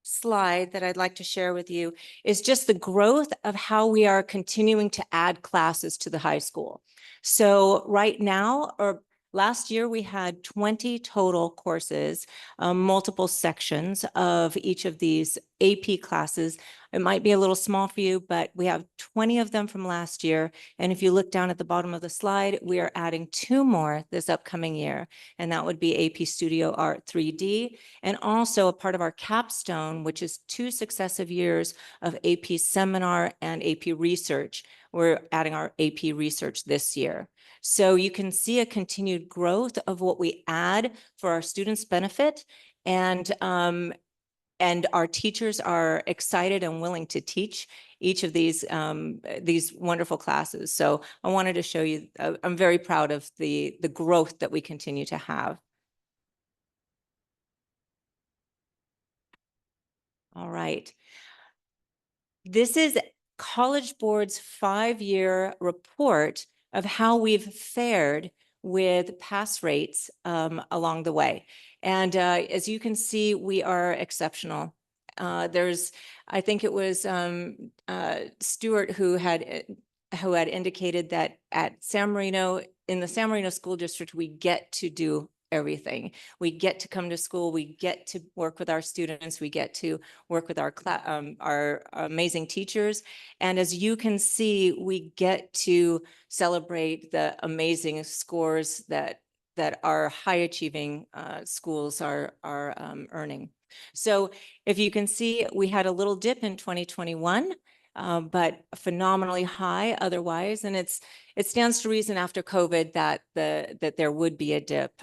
slide that I'd like to share with you is just the growth of how we are continuing to add classes to the high school. So right now, or last year, we had 20 total courses, multiple sections of each of these AP classes. It might be a little small for you, but we have 20 of them from last year. And if you look down at the bottom of the slide, we are adding 2 more this upcoming year. And that would be AP Studio Art 3D, and also a part of our capstone, which is 2 successive years of AP Seminar and AP Research. We're adding our AP Research this year. So you can see a continued growth of what we add for our students' benefit, and our teachers are excited and willing to teach each of these wonderful classes. So I wanted to show you, I'm very proud of the growth that we continue to have. All right. This is College Board's 5-year report of how we've fared with pass rates along the way. And as you can see, we are exceptional. I think it was Stuart who had indicated that at San Marino, in the San Marino School District, we get to do everything. We get to come to school, we get to work with our students, we get to work with our amazing teachers. And as you can see, we get to celebrate the amazing scores that our high achieving schools are earning. So if you can see, we had a little dip in 2021, but phenomenally high otherwise. And it stands to reason after COVID that there would be a dip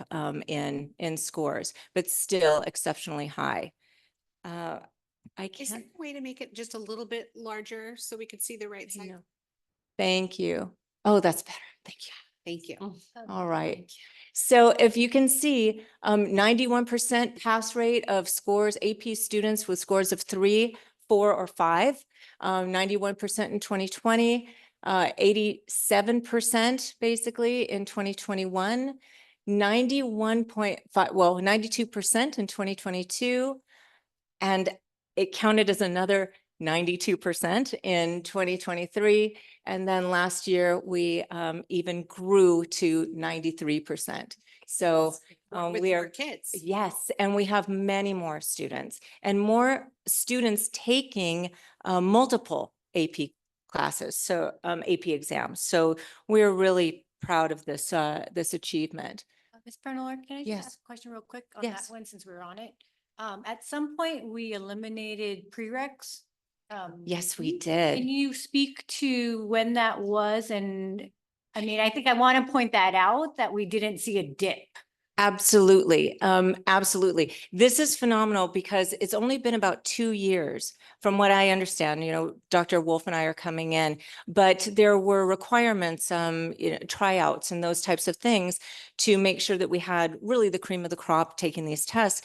in scores, but still exceptionally high. Is there a way to make it just a little bit larger so we could see the right side? Thank you. Oh, that's better. Thank you. Thank you. All right. So if you can see, 91% pass rate of scores, AP students with scores of 3, 4, or 5, 91% in 2020, 87% basically in 2021, 92% in 2022, and it counted as another 92% in 2023. And then last year, we even grew to 93%. So we are kids. Yes, and we have many more students and more students taking multiple AP classes, so AP exams. So we're really proud of this this achievement. Ms. Bernard, can I just Yes. ask a question real quick on that Yes. one since we're on it? At some point, we eliminated prereqs. Yes, we Can did. you speak to when that was? And I mean, I think I want to point that out, that we didn't see a dip. Absolutely. Absolutely. This is phenomenal because it's only been about 2 years from what I understand. You know, Dr. Wolf and I are coming in, but there were requirements, tryouts and those types of things to make sure that we had really the cream of the crop taking these tests.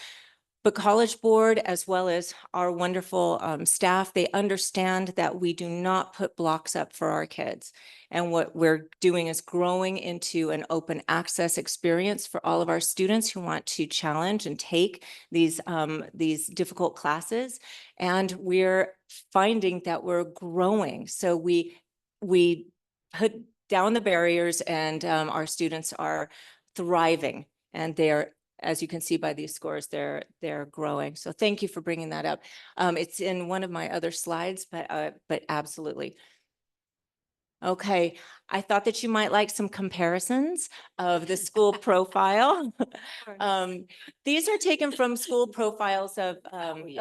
But College Board, as well as our wonderful staff, they understand that we do not put blocks up for our kids. And what we're doing is growing into an open access experience for all of our students who want to challenge and take these difficult classes. And we're finding that we're growing. So we put down the barriers, and our students are thriving, and they're, as you can see by these scores, they're growing. So thank you for bringing that up. It's in one of my other slides, but absolutely. Okay, I thought that you might like some comparisons of the school profile. These are taken from school profiles of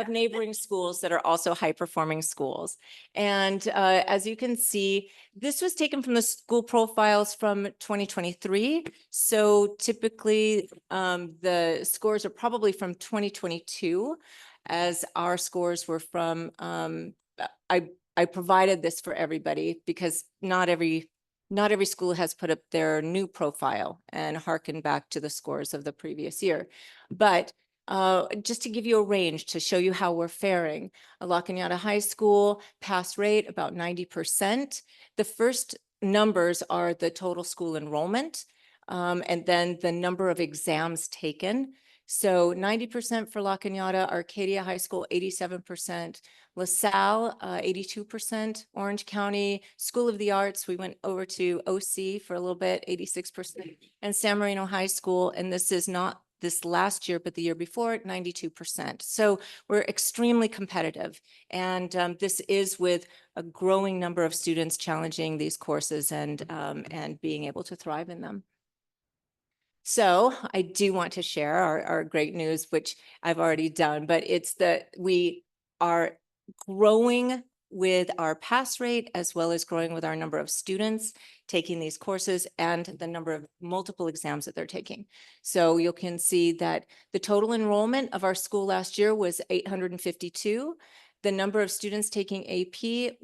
neighboring schools that are also high-performing schools. And as you can see, this was taken from the school profiles from 2023. So typically, the scores are probably from 2022, as our scores were from, I provided this for everybody because not every school has put up their new profile and harkened back to the scores of the previous year. But just to give you a range to show you how we're faring, La Cañada High School pass rate about 90%. The first numbers are the total school enrollment, and then the number of exams taken. So 90% for La Cañada, Arcadia High School 87%, LaSalle 82%, Orange County School of the Arts, we went over to OC for a little bit, 86%, and San Marino High School, and this is not this last year, but the year before, 92%. So we're extremely competitive, and this is with a growing number of students challenging these courses and being able to thrive in them. So I do want to share our great news, which I've already done, but it's that we are growing with our pass rate, as well as growing with our number of students taking these courses and the number of multiple exams that they're taking. So you can see that the total enrollment of our school last year was 852. The number of students taking AP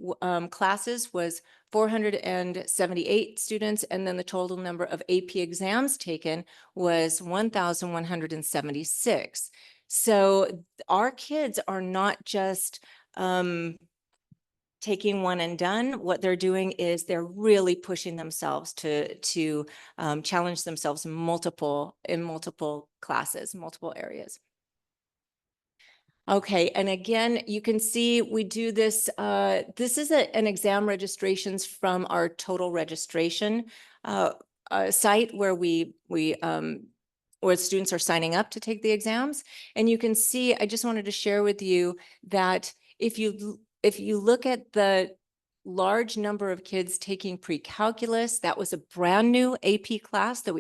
classes was 478 students, and then the total number of AP exams taken was 1,176. So our kids are not just taking one and done. What they're doing is they're really pushing themselves to challenge themselves in multiple classes, multiple areas. Okay, and again, you can see we do this. This is an exam registrations from our total registration site where where students are signing up to take the exams. And you can see, I just wanted to share with you that if you look at the large number of kids taking pre-calculus, that was a brand new AP class that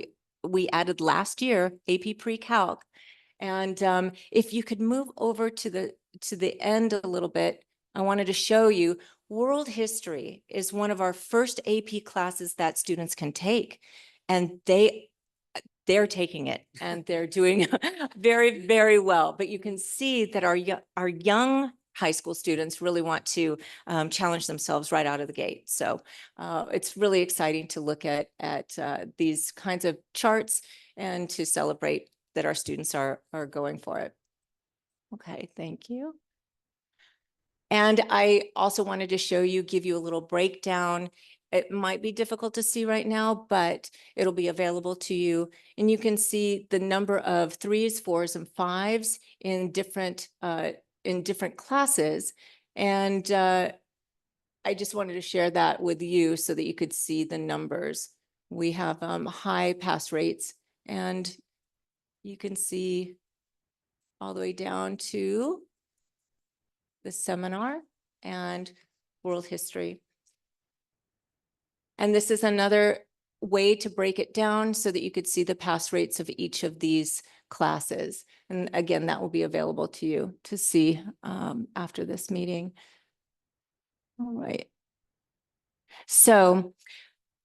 we added last year, AP pre-calc. And if you could move over to the end a little bit, I wanted to show you world history is one of our first AP classes that students can take. And they're taking it and they're doing very, very well. But you can see that our young high school students really want to challenge themselves right out of the gate. So it's really exciting to look at these kinds of charts and to celebrate that our students are going for it. Okay, thank you. And I also wanted to show you, give you a little breakdown. It might be difficult to see right now, but it'll be available to you. And you can see the number of 3s, 4s, and 5s in different classes. And I just wanted to share that with you so that you could see the numbers. We have high pass rates, and you can see all the way down to the seminar and world history. And this is another way to break it down so that you could see the pass rates of each of these classes. And again, that will be available to you to see after this meeting. All right. So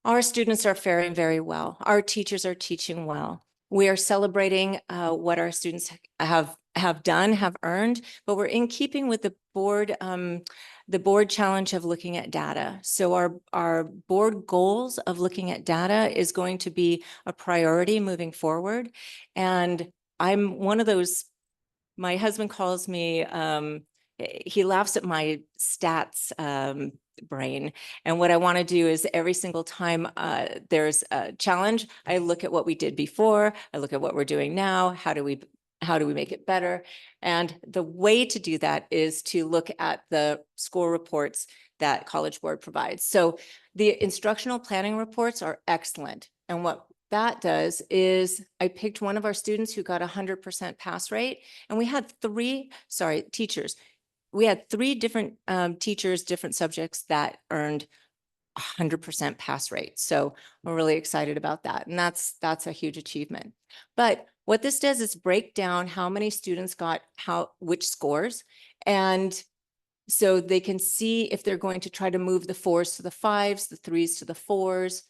our students are faring very well. Our teachers are teaching well. We are celebrating what our students have done, have earned, but we're in keeping with the board challenge of looking at data. So our board goals of looking at data is going to be a priority moving forward. And I'm one of those, my husband calls me, he laughs at my stats brain. And what I want to do is every single time there's a challenge, I look at what we did before, I look at what we're doing now, how do we make it better? And the way to do that is to look at the score reports that College Board provides. So the instructional planning reports are excellent. And what that does is I picked one of our students who got 100% pass rate, and we had teachers. We had three different teachers, different subjects that earned 100% pass rate. So we're really excited about that. And that's a huge achievement. But what this does is break down how many students got which scores. And so they can see if they're going to try to move the 4s to the 5s, the 3s to the 4s,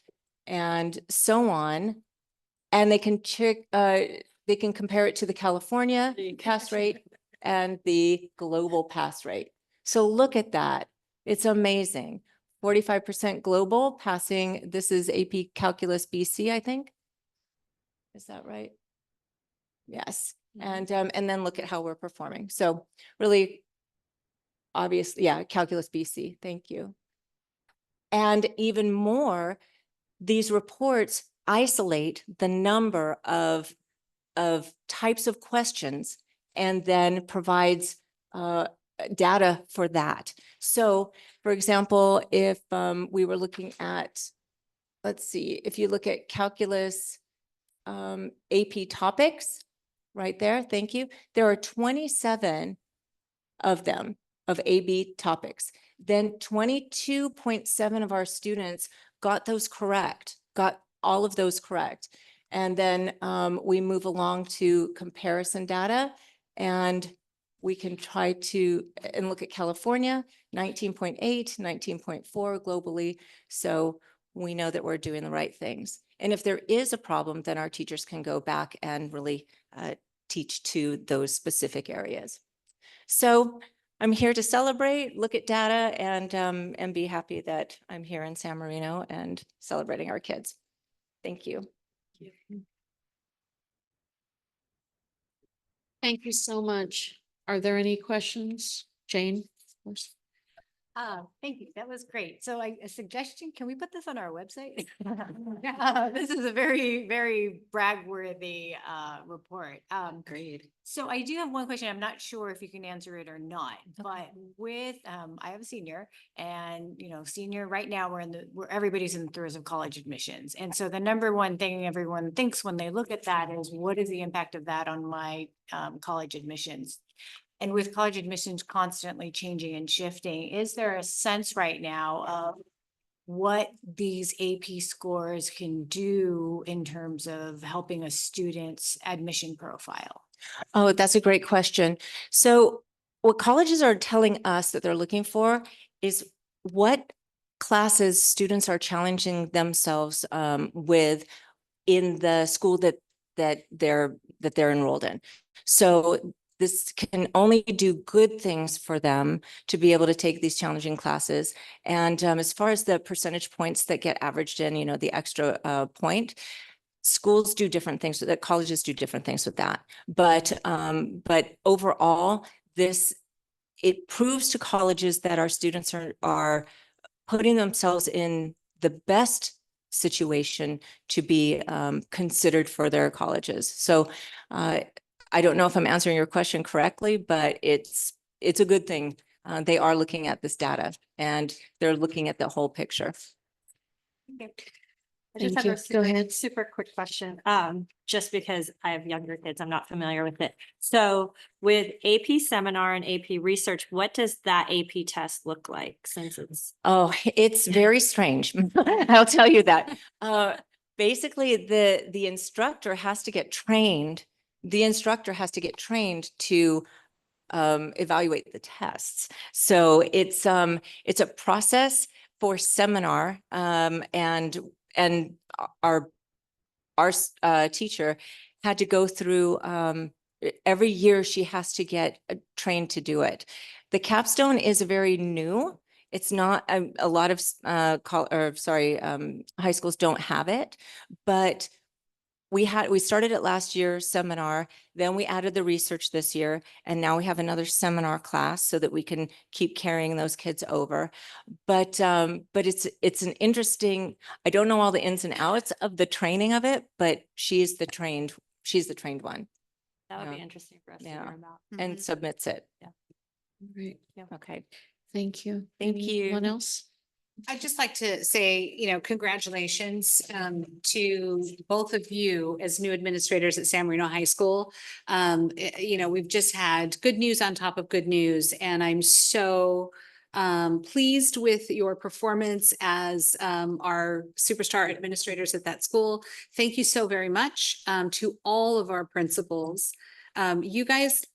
and so on. And they can check, they can compare it to the California pass rate and the global pass rate. So look at that. It's amazing. 45% global passing. This is AP Calculus BC, I think. Is that right? Yes. And then look at how we're performing. So really obvious, yeah, Calculus BC. Thank you. And even more, these reports isolate the number of types of questions and then provides data for that. So for example, if we were looking at, let's see, if you look at calculus AP topics right there, thank you. There are 27 of them of AB topics. Then 22.7 of our students got those correct, got all of those correct. And then we move along to comparison data, and we can try to and look at California, 19.8, 19.4 globally. So we know that we're doing the right things. And if there is a problem, then our teachers can go back and really teach to those specific areas. So I'm here to celebrate, look at data, and be happy that I'm here in San Marino and celebrating our kids. Thank you. Thank you so much. Are there any questions? Jane? Thank you. That was great. So a suggestion, can we put this on our website? This is a very, very brag-worthy report. Great. So I do have one question. I'm not sure if you can answer it or not, but with, I have a senior, and senior right now where everybody's in the throes of college admissions. And so the number one thing everyone thinks when they look at that is, what is the impact of that on my college admissions? And with college admissions constantly changing and shifting, is there a sense right now of what these AP scores can do in terms of helping a student's admission profile? Oh, that's a great question. So what colleges are telling us that they're looking for is what classes students are challenging themselves with in the school that they're enrolled in. So this can only do good things for them to be able to take these challenging classes. And as far as the percentage points that get averaged in, the extra point, schools do different things, that colleges do different things with that. But overall, it proves to colleges that our students are putting themselves in the best situation to be considered for their colleges. So I don't know if I'm answering your question correctly, but it's a good thing. They are looking at this data, and they're looking at the whole picture. Okay. I just Thank have a you. Go super, ahead. super quick question. Just because I have younger kids, I'm not familiar with it. So with AP seminar and AP research, what does that AP test look like since it's? Oh, it's very strange. I'll tell you that. Basically, the instructor has to get trained. The instructor has to get trained to evaluate the tests. So it's a process for seminar, and our teacher had to go through, every year she has to get trained to do it. The capstone is very new. It's not, a lot of high schools don't have it, but we started it last year seminar, then we added the research this year, and now we have another seminar class so that we can keep carrying those kids over. But it's an interesting, I don't know all the ins and outs of the training of it, but she's the trained one. That would be Yeah. interesting for us to Yeah. learn about. And submits it. Yeah. Right. Okay. Thank you. Thank you. Anyone else? I'd just like to say, congratulations to both of you as new administrators at San Marino High School. We've just had good news on top of good news, and I'm so pleased with your performance as our superstar administrators at that school. Thank you so very much to all of our principals. You guys,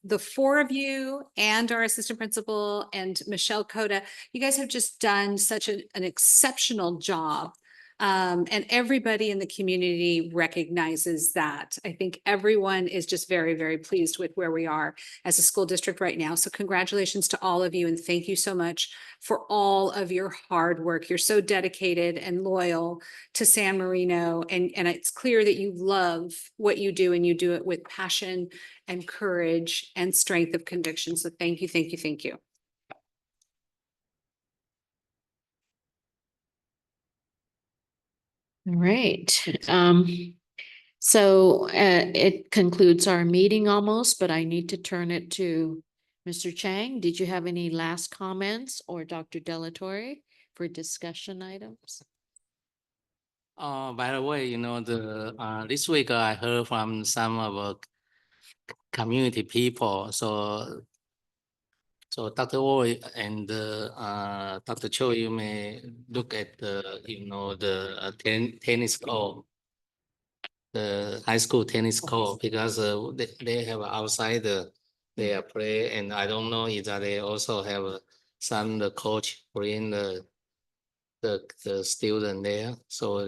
the four of you and our assistant principal and Michelle Coda, you guys have just done such an exceptional job. And everybody in the community recognizes that. I think everyone is just very, very pleased with where we are as a school district right now. So congratulations to all of you, and thank you so much for all of your hard work. You're so dedicated and loyal to San Marino, and it's clear that you love what you do, and you do it with passion and courage and strength of conviction. So thank you, thank you, thank you. All right. So it concludes our meeting almost, but I need to turn it to Mr. Chang. Did you have any last comments, or Dr. Delatorre for discussion items? By the way, this week I heard from some of our community people. So Dr. Oi and Dr. Cho, you may look at the tennis court, the high school tennis court, because they have outside they are play, and I don't know if they also have some the coach bring the student there. So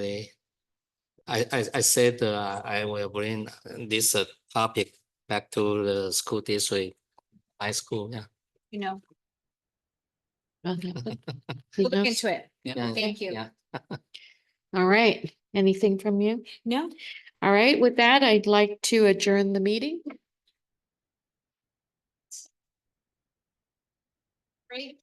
I said I will bring this topic back to the school district, high school. Yeah. Okay. We'll look into it. Yeah. Thank you. Yeah. All right. Anything from you? No. All right. With that, I'd like to adjourn the meeting. Great.